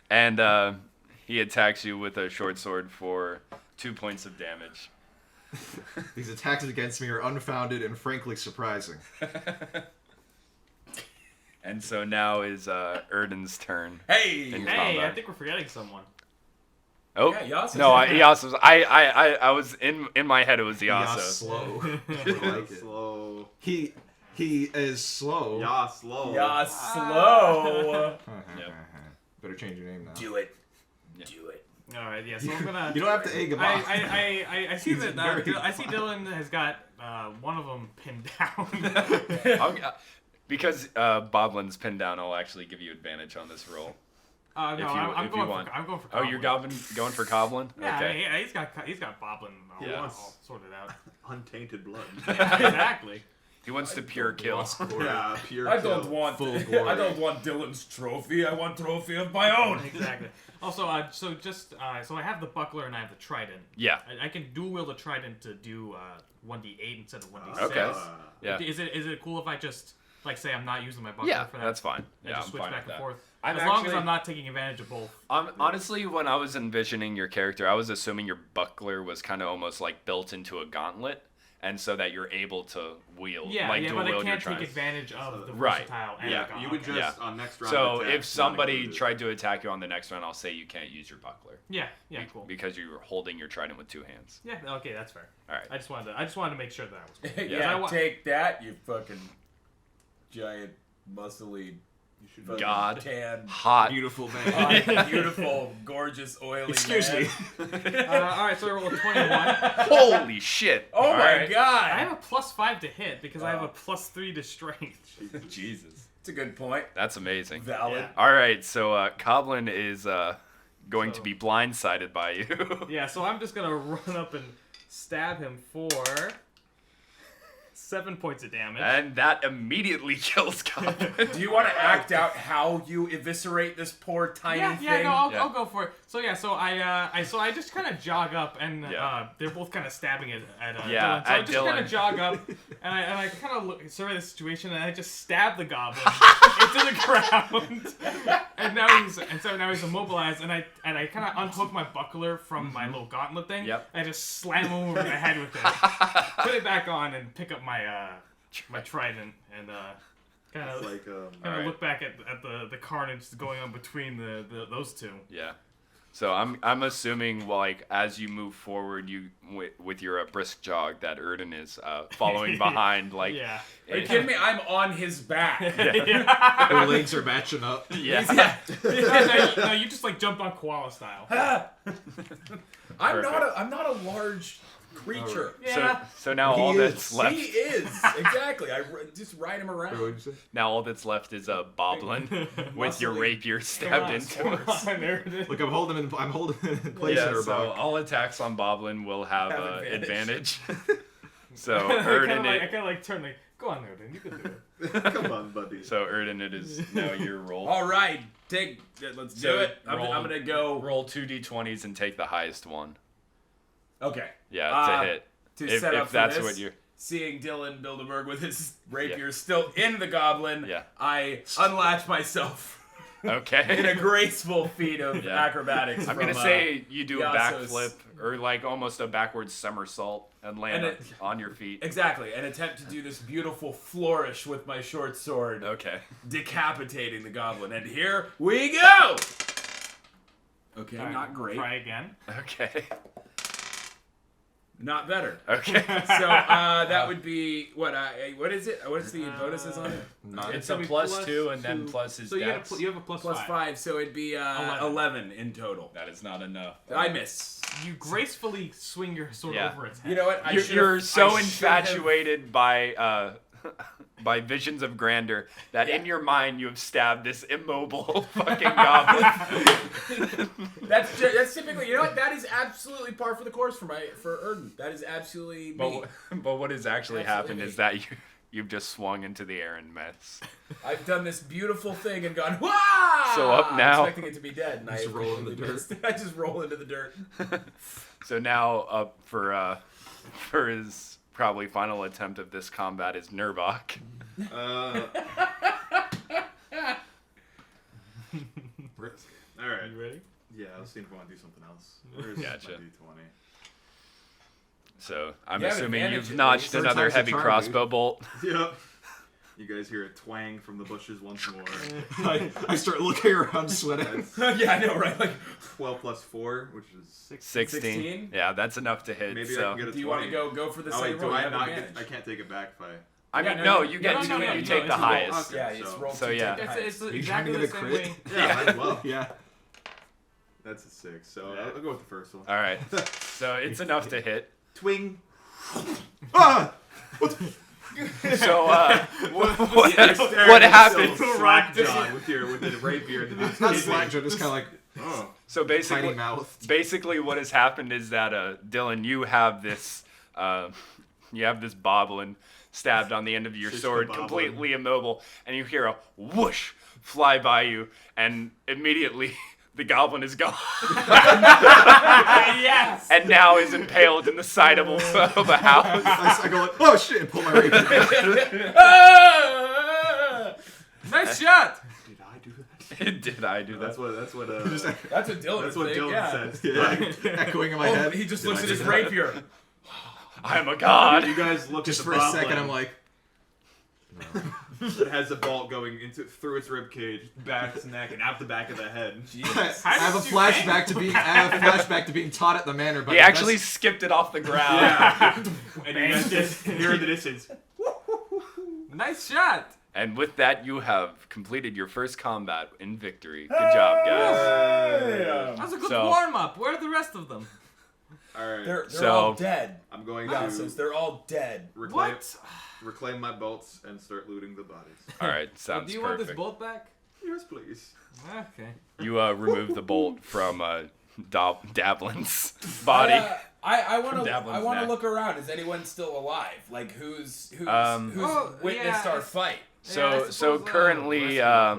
And he attacks you with a short sword for 2 points of damage. These attacks against me are unfounded and frankly surprising. And so now is Erden's turn. Hey! In Hey, combat. I think we're forgetting someone. Oh, Yeah, Yasu's no, in there. Yasu's. I was in my head. It was Yeah, Yasu. slow. I like it. Slow. He is slow. Yeah, slow. Yeah, slow. Yep. Better change your name now. Do it. Yeah. Do it. All right, yeah. So I'm gonna. You don't have to egg him on. I see He's that. very I see Dylan has got one of them pinned down. Because Boblin's pinned down, I'll actually give you advantage on this roll. No, If you- I'm if you going want. for. I'm going for. Oh, you're going for Goblin? Yeah, Okay. yeah, he's got Boblin all, Yeah. all sorted out. Untainted blood. Exactly. He wants to pure kill. Yeah, pure I kill. don't want Full glory. I don't want Dylan's trophy. I want trophy of my own. Exactly. Also, so I have the buckler and I have the trident. Yeah. I can dual wield the trident to do 1d8 instead of 1d6. Okay. Yeah. Is it cool if I just like say I'm not using my buckler Yeah, for that? that's fine. I Yeah, just I'm switch fine back with and that. forth. I'm As long as actually- I'm not taking advantage of both. Honestly, when I was envisioning your character, I was assuming your buckler was kind of almost like built into a gauntlet, and so that you're able to wield, Yeah, like yeah, dual but I wield your can't take trident. advantage of the Right. versatile and Yeah, the gauntlet. You would just Yeah. on next round. So attack, if somebody not included. tried to attack you on the next round, I'll say you can't use your buckler. Yeah, cool. Because you're holding your trident with two hands. Yeah, okay, that's fair. All right. I just wanted to make sure that was cool. Yeah, I wa- take that, you fucking giant, muscly, fucking God. tan, Hot. Beautiful man. beautiful, gorgeous, oily Excuse man. me. all right, so I rolled a 21. Holy shit. Oh All my right. god! I have a +5 to hit because I have a +3 to strength. Jesus. It's a good point. That's amazing. Valid. Yeah. All right, so Coblin is going to So- be blindsided by you. Yeah, so I'm just gonna run up and stab him for 7 points of damage. And that immediately kills Coblin. Do you want to act out how you eviscerate this poor tiny yeah, thing? no, Yeah. I'll go for it. So yeah, so I just kind of jog up, and Yeah. they're both kind of stabbing at Yeah, Dylan. So I at just kind Dylan. of jog up, and I kind of survey the situation, and I just stab the goblin into the ground. and so now he's immobilized, and I kind of unhook my buckler from my little gauntlet thing. Yep. I just slam him over the head with it, put it back on, and pick up my my trident, and kind It's of. like Alright. Look back at the carnage going on between those two. Yeah. So I'm assuming, like, as you move forward, you with your brisk jog, that Erden is following behind, like. Yeah. Are you kidding me? I'm on his back. Their legs are matching up. Yeah. No, you just like jumped on koala style. I'm not a large creature. Yeah. So now He all is. that's left. He is exactly. Just ride him Wait, around. what'd you say? Now all that's left is a Boblin with your Muscly. rapier stabbed into him. Look, I'm holding in place Yeah, in her so buck. all attacks on Boblin will have Have advantage. So I Erden, kind of like turn like, go on, Erden, you can do it. come on, buddy. so Erden, it is now your roll. All right, let's do So it. I'm roll- gonna go. Roll 2d20s and take the highest one. Okay. Yeah, to hit. To If- set up if for that's this, what you're- seeing Dylan Bilderberg with his rapier still in the goblin, Yeah. I unlatch myself in a Okay. graceful feat of Yeah. acrobatics. I'm from, gonna say you do a Yasu's- backflip or like almost a backwards somersault and land And on your feet. exactly an attempt to do this beautiful flourish with my short sword, Okay. decapitating the goblin. And here we go. Okay, All right, not great, Try again. Okay. not better. Okay. So that would be what? What is it? What's the bonuses on it? It's a +2 and then plus his So you dex. have a plus Plus 5. 5, so it'd be 11 in total. That is not enough. I miss. You gracefully swing your sword Yeah. over its head. You know what? You're so infatuated by by visions of grandeur that in your mind you have stabbed this immobile fucking goblin. That's typically. You know what? That is absolutely par for the course for Erden. That is absolutely me. But what has actually happened is that you've just swung into the air and missed. I've done this beautiful thing and gone, wah! So up now- expecting it to be dead, and I Just roll in the completely dirt. missed. I just roll into the dirt. So now up for his probably final attempt of this combat is Gnirbac. All right. You ready? Yeah, let's see if I want to do something else. Where's Gotcha. my D20? So I'm You have assuming advantage you've at notched least. another Sometimes heavy it's crossbow bolt. Yep. You guys hear a twang from the bushes once more. I start looking around, sweating. That's Yeah, I know, right? Like, 12 plus 4, which is 6. 16. 16? Yeah, that's enough to hit. Maybe I so can get a do you 20. want to go for the Oh, second wait, do roll? You I have not get... advantage. I can't take it back if I... I mean, Yeah, no, no, you no, get no, to no, no, you no, take it's the a roll. highest. Yeah, it's So- roll So, to yeah. take the highest. It's You exactly trying the to same get a crit? way. Yeah, might as well. Yeah. That's a 6, so Yeah. I'll go with the first one. All right. So it's enough to hit. Twing. Ah! So what happened? Slack jaw with the rapier. It's not slack, just kind of like Oh. So tiny basically, mouth. what has happened is that Dylan, you have this boblin stabbed on the end of your Just sword, the boblin. completely immobile, and you hear a whoosh fly by you, and immediately the goblin is gone, Yes. and now is impaled in the side of a house. I go like, oh shit, and pull my rapier. Ah! Nice shot. Did I do that? Did I do that? That's what That's what Dylan That's what would think, Dylan yeah. says. Yeah, echoing in my Oh, head. he just Did looks I at do his that? rapier. I'm a god. You guys look Just at for the a boblin. second, I'm like, It has a bolt going through its rib cage, back its neck, and out the back of the head. I How have a did you flashback to being. I have a flashback to being taught at the manor. By He the actually best- skipped it off the ground. Yeah. And you guys just hear in the distance. Nice shot. And with that, you have completed your first combat in victory. Good job, guys. That was a good So- warm up. Where are the rest of them? Alright. They're So- all dead. I'm going Gossams, to they're all dead. reclaim my bolts and start looting the bodies. All right, sounds Do you perfect. want this bolt back? Yes, please. Okay. You remove the bolt from Dablin's body. I want to. Dablin's I want to neck. look around. Is anyone still alive? Like who's Oh, witnessed yeah, our fight? So currently, a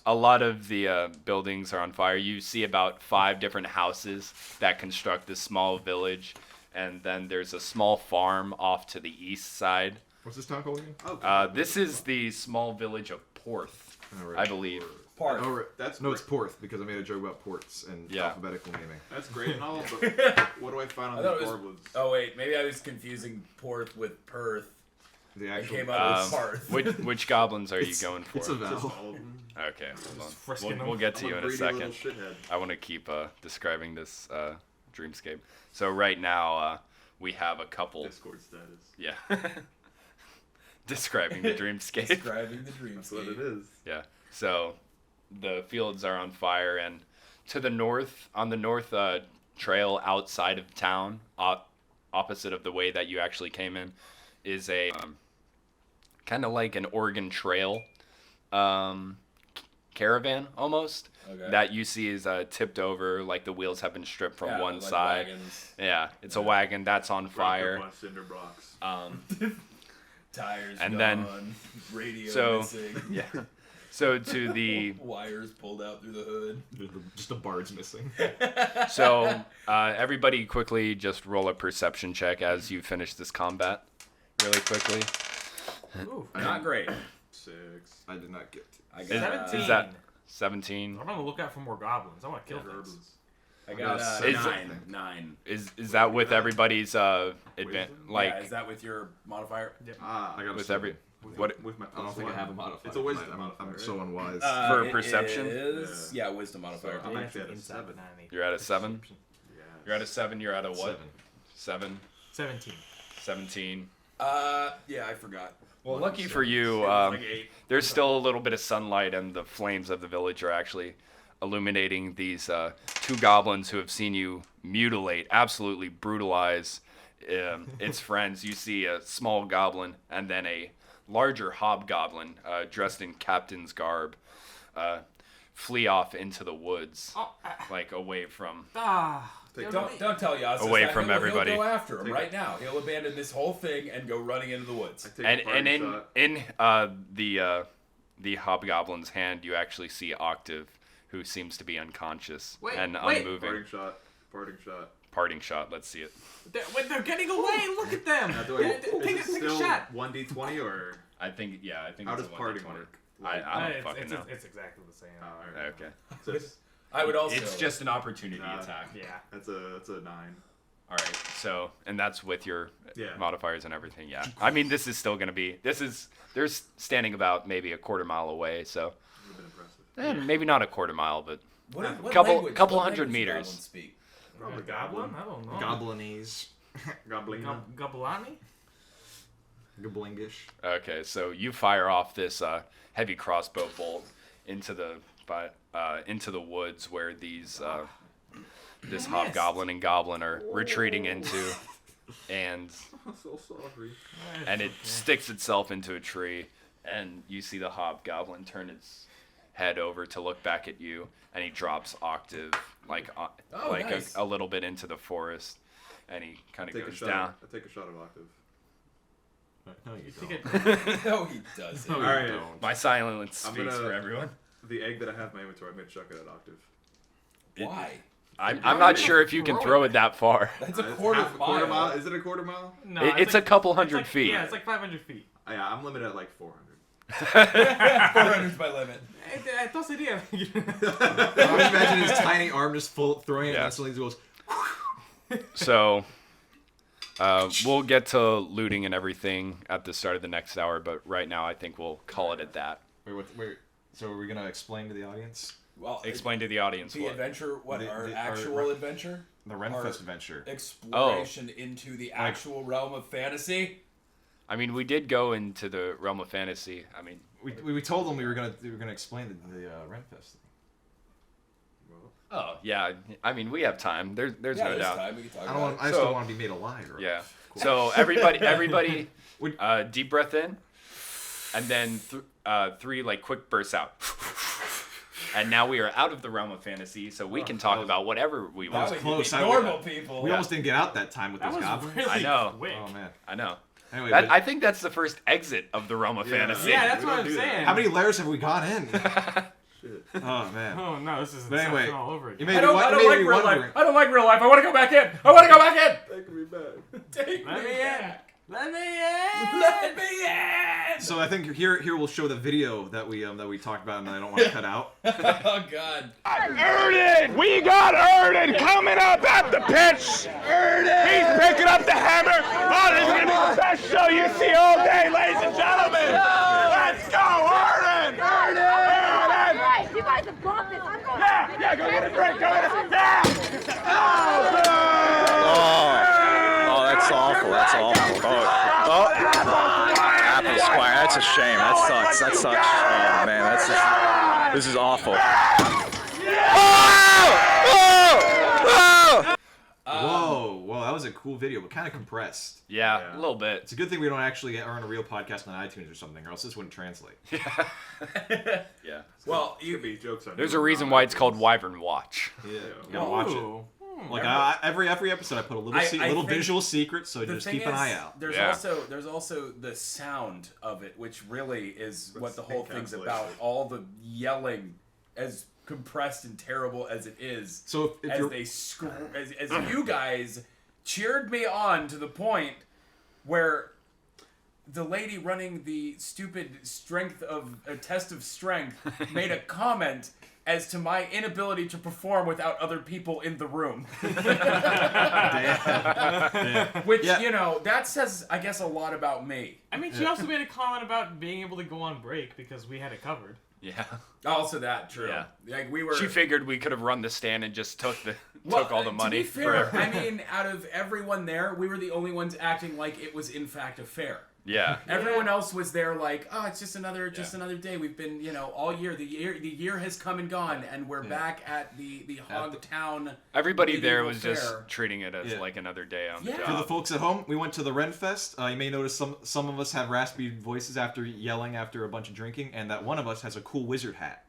lot of the buildings are on fire. You see about 5 different houses that construct this small village, and then there's a small farm off to the east side. What's this town called again? This is the small village of Porth, Oh, right. I believe. Part. Oh, right. That's No, it's great. Porth because I made a joke about ports and Yeah. alphabetical naming. That's great and all, but what do I find I on thought these it was- goblins? Oh wait, maybe I was confusing Porth with Perth. The I actual. came up with Parth. Which goblins are you going for? It's a Just vowel. all of them. Okay, hold frisking on. them. We'll get to I'm you a in a greedy second. little shithead. I want to keep describing this dreamscape. So right now we have a couple. Discord status. Yeah. Describing the dreamscape. Describing the dream. That's what it is. Yeah. So the fields are on fire, and to the north, on the north trail outside of town, opposite of the way that you actually came in, is a kind of like an Oregon Trail caravan almost. Okay. That you see is tipped over, like the wheels have been stripped from one like side. wagons, Yeah, it's a wagon that's on fire. Rock up on cinder blocks. tires And gone, then- radio so- missing, Yeah. So to the wires pulled out through the hood. Just the bard's missing. So, everybody quickly just roll a perception check as you finish this combat. Really quickly. Ooh. Not great. 6. I did not get. I Is- got, 17. Is that 17? I'm on the lookout for more goblins. I want to kill things. Goblins. I got Is- 9. Is that with everybody's Wisdom? like Yeah, is that with your modifier? Ah, I got a with seven. every what with my I don't plus think I one. have a modifier. It's a wisdom I'm modifier. so unwise. For It perception? is- yeah, wisdom modifier. So I'm Yeah, actually at a inside 7. banana. You're at a 7? Yeah. You're at a 7, you're at a what? 7. 7? 17. 17. Yeah, I forgot. Well, lucky for you, Like 8. there's still a little bit of sunlight, and the flames of the village are actually illuminating these 2 goblins who have seen you mutilate, absolutely brutalize its friends. You see a small goblin and then a larger hobgoblin dressed in captain's garb flee off into the woods, Oh, like away from. Don't tell Yas Away that. from everybody. He'll go after him right now. He'll abandon this whole thing and go running into the woods. And in the hobgoblin's hand, you actually see Octave, who seems to be unconscious and unmoving. Parting shot. Parting shot. Let's see it. They're getting away. Look at them. Take a shot. 1d20 or I think how it's does a 1d20. parting work? I don't fucking know. It's exactly the same. All right. Okay. I would also. It's just an opportunity attack. Yeah. That's a 9. All right. So, and that's with your Yeah. modifiers and everything. Yeah. I mean, this is still gonna be. They're standing about maybe a quarter mile away. So, Would have been impressive. maybe not a quarter mile, but What couple language- couple what hundred language do meters. goblins speak? Probably Goblin? I don't know. Goblinese. Goblin. Goblani? Goblingish. Okay, so you fire off this heavy crossbow bolt into the woods where these this hobgoblin and goblin are retreating into, and I'm so sorry. and it sticks itself into a tree, and you see the hobgoblin turn its head over to look back at you, and he drops Octave nice. a little bit into the forest, and he kind of Take a goes shot. down. I take a shot of Octave. No, you Take don't. it. No, he doesn't. No, you Alright. don't. My silence I'm speaks gonna- for everyone. The egg that I have in my inventory, I'm gonna chuck it at Octave. Why? I'm not sure if you can throw it that far. That's a It's quarter half a mile. quarter mile. Is it a quarter mile? No, It's a couple it's hundred like- feet. Yeah, it's like 500 feet. Yeah, I'm limited at like 400. 400's my limit. Esto sería. I would imagine his tiny arm just throwing it, Yeah. and suddenly he goes. So, we'll get to looting and everything at the start of the next hour, but right now I think we'll call it at that. Wait. So are we gonna explain to the audience Well, Explain to the audience the what. adventure. What our our- actual adventure? the Ren Our Fest adventure? Exploration into the actual realm of fantasy. I mean, we did go into the realm of fantasy. I mean, We told them we were gonna explain the Ren Fest thing. oh yeah. I mean, we have time. There's no There's doubt. time we can talk I about don't want. it. I just So- don't want to be made a liar. Yeah. Cool. So everybody, Would- deep breath in, and then 3 like quick bursts out. And now we are out of the realm of fantasy, so we can talk about whatever we That want. would close. be I normal would- people. We almost didn't get out that time with That those was goblins. really I know. quick. Oh man. I know. Anyway, I think that's the first exit of the realm of Yeah. fantasy. Yeah, that's We what don't I'm do that. saying. how many layers have we gone in? Shit. Oh man. Oh no, this is But anyway, Inception all over You again. may I be, don't like be real life. wondering. I don't like real life. I want to go back in. I want to go back in. Take me back. Take Let me me in. back. Let me in. Let me in. So I think here we'll show the video that we talked about and I don't want to cut out. Oh God. Erden! We got Erden coming up at the pitch! Erden! He's picking up the hammer! Oh, this is going to be the best show you see all day, ladies and gentlemen! Let's go, Erden! Erden! Right, you guys have got this. I'm going. Yeah, go get a break, go get a... Yeah! Oh, that's awful. That's awful. Oh, Apple Squire. That's a shame. That sucks. That sucks. Oh man, that's just. This is awful. Whoa, that was a cool video, but kind of compressed. Yeah, a little bit. It's a good thing we don't actually earn a real podcast on iTunes or something, or else this wouldn't translate. Yeah. Well, Could be jokes on. There's a reason why it's called Wyvern Watch. Yeah, you gotta watch it. Ooh. Like every episode, I put a little I little think visual secret, so the just thing keep an is, eye out. There's Yeah. also the sound of it, which really is what the whole thing's encapsulates about. it. All the yelling, as compressed and terrible as it is, So if as you're they as you guys cheered me on to the point where the lady running the stupid test of strength made a comment as to my inability to perform without other people in the room. Which, Yeah. you know, that says, I guess, a lot about me. I mean, she also made a comment about being able to go on break because we had it covered. Yeah. Also that, true. Yeah. Like, we were... She figured we could have run the stand and just took all the money. To be fair, for I mean, out of everyone there, we were the only ones acting like it was in fact a fair. Yeah. Everyone else was there like, oh, it's just another day. We've been, all year. The year has come and gone, and we're back at the Hog Town. Everybody there was fair. just treating it as like another day on the job. For the folks at home, we went to the Ren Fest. You may notice some of us have raspy voices after yelling after a bunch of drinking, and that one of us has a cool wizard hat.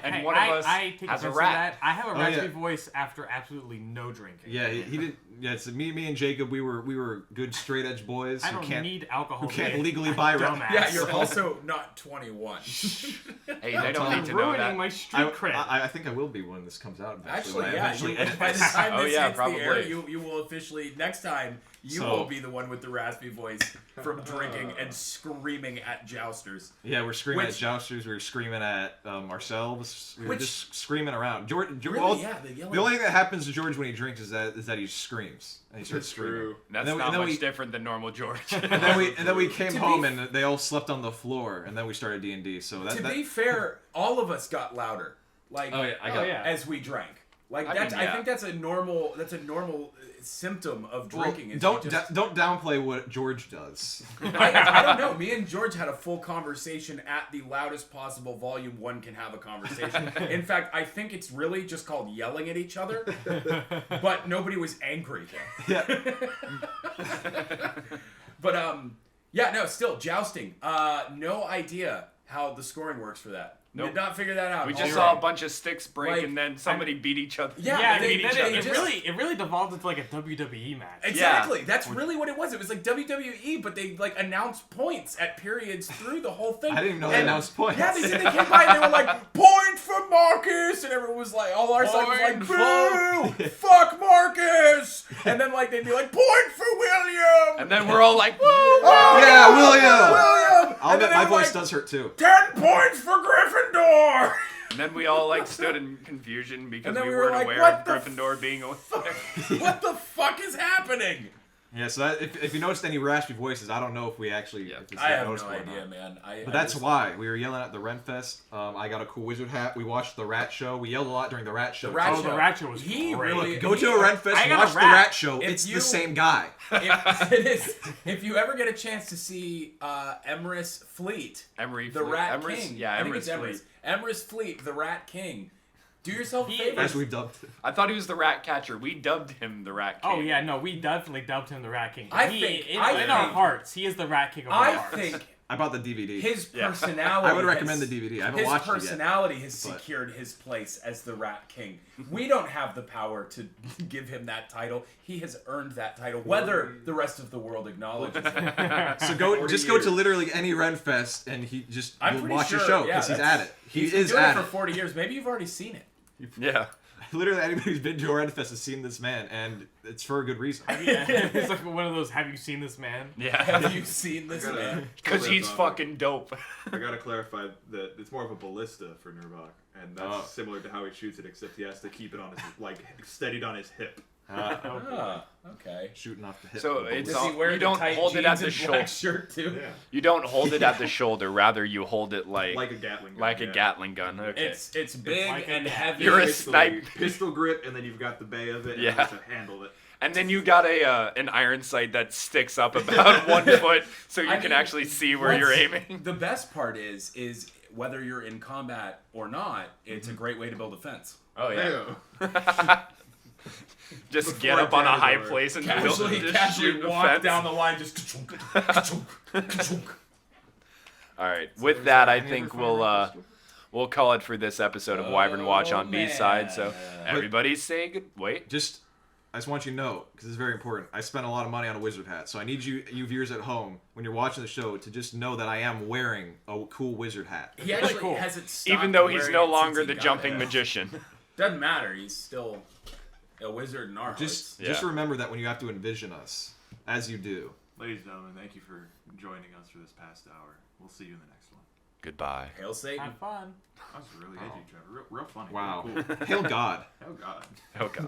And one of us has a rat. I have a raspy voice after absolutely no drinking. Yeah, he did. Yeah, it's me and Jacob. We were good straight edge boys. I don't need alcohol. Who can't legally buy rat. Yeah, you're also not 21. Hey, they don't need to know ruining that. my street cred. I think I will be when this comes out. Actually, by the time this hits probably. the air, you will officially next time you will be the one with the raspy voice from drinking and screaming at jousters. Yeah, we're screaming at jousters. We're screaming at ourselves. We were just screaming around. George, the only thing that happens to George when he drinks is that he screams and he starts screaming. That's not much different than normal George. and then we came home and they all slept on the floor, and then we started D&D. So to be fair, all of us got louder. Like as we drank. Like I think that's a normal symptom of drinking. Well, don't downplay what George does. I don't know. Me and George had a full conversation at the loudest possible volume one can have a conversation. In fact, I think it's really just called yelling at each other, but nobody was angry. Yeah. But still jousting. No idea how the scoring works for that. Nope. Did not figure that out. We just saw a bunch of sticks break, and then somebody beat each other. Yeah, it really devolved into like a WWE match. Exactly. Yeah. That's really what it was. It was like WWE, but they like announced points at periods through the whole thing. I didn't even know they announced points. Yeah, they came by and they were like, point for Marcus, and everyone was like, all our side was like, boo, fuck Marcus, and then like they'd be like, point for William, and then we're all like, woo, yeah, William. I'll bet my voice does hurt too. 10 points for Gryffindor. And then we all like stood in confusion because we were weren't like, aware of Gryffindor being away. What the fuck is happening? Yeah, so if you noticed any raspy voices, I don't know if we actually. Yeah. I have no idea, man. But that's why we were yelling at the Ren Fest. I got a cool wizard hat. We watched the Rat Show. We yelled a lot during the Rat Show. The Rat Show was great. Go to a Ren Fest and watch the Rat Show. It's the same guy. It is. If you ever get a chance to see Emrys Fleet, the Rat King. Yeah, I think it's Emrys. Emrys Fleet, the Rat King. Do yourself a favor. As we've dubbed him. I thought he was the Rat Catcher. We dubbed him the Rat King. Oh yeah, no, we definitely dubbed him the Rat King. In our hearts, he is the Rat King of our hearts. I bought the DVD. His personality. I would recommend the DVD. I haven't watched it yet. His personality has secured his place as the Rat King. We don't have the power to give him that title. He has earned that title, whether the rest of the world acknowledges it. So go to literally any Ren Fest and you'll watch your show because he's at it. He's been doing it for 40 years. Maybe you've already seen it. Yeah. Literally anybody who's been to a Ren Fest has seen this man, and it's for a good reason. It's like one of those, have you seen this man? Yeah. Have you seen this man? Because he's fucking dope. I gotta clarify that it's more of a ballista for Gnirbac, and that's similar to how he shoots it, except he has to keep it on his, steadied on his hip. Okay. Shooting off the hip. So you don't hold it at the shoulder. Shirt too? Yeah. You don't hold it at the shoulder. Rather, you hold it like a Gatling gun. Like a Gatling gun. Okay. It's big and heavy. You're a sniper. Pistol grip, and then you've got the bay of it. And you have to handle it. And then you got an iron sight that sticks up about 1 foot, so you can actually see where you're aiming. The best part is whether you're in combat or not, it's a great way to build a fence. Oh yeah. Just get up on a high place and casually walk down the line, just. All right. With that, I think we'll call it for this episode of Wyvern Watch on B-side. So everybody say good. Wait. I just want you to know, because it's very important. I spent a lot of money on a wizard hat, so I need you viewers at home, when you're watching the show, to just know that I am wearing a cool wizard hat. He actually hasn't stopped even though he's no wearing it longer since the he jumping got it. magician. Doesn't matter. He's still a wizard in our hearts. Just remember that when you have to envision us, as you do. Ladies and gentlemen, thank you for joining us for this past hour. We'll see you in the next one. Goodbye. Hail Satan. Have fun. That was really edgy, Trevor. Real funny. Wow. Real cool. Hail God. Hail God. Oh God.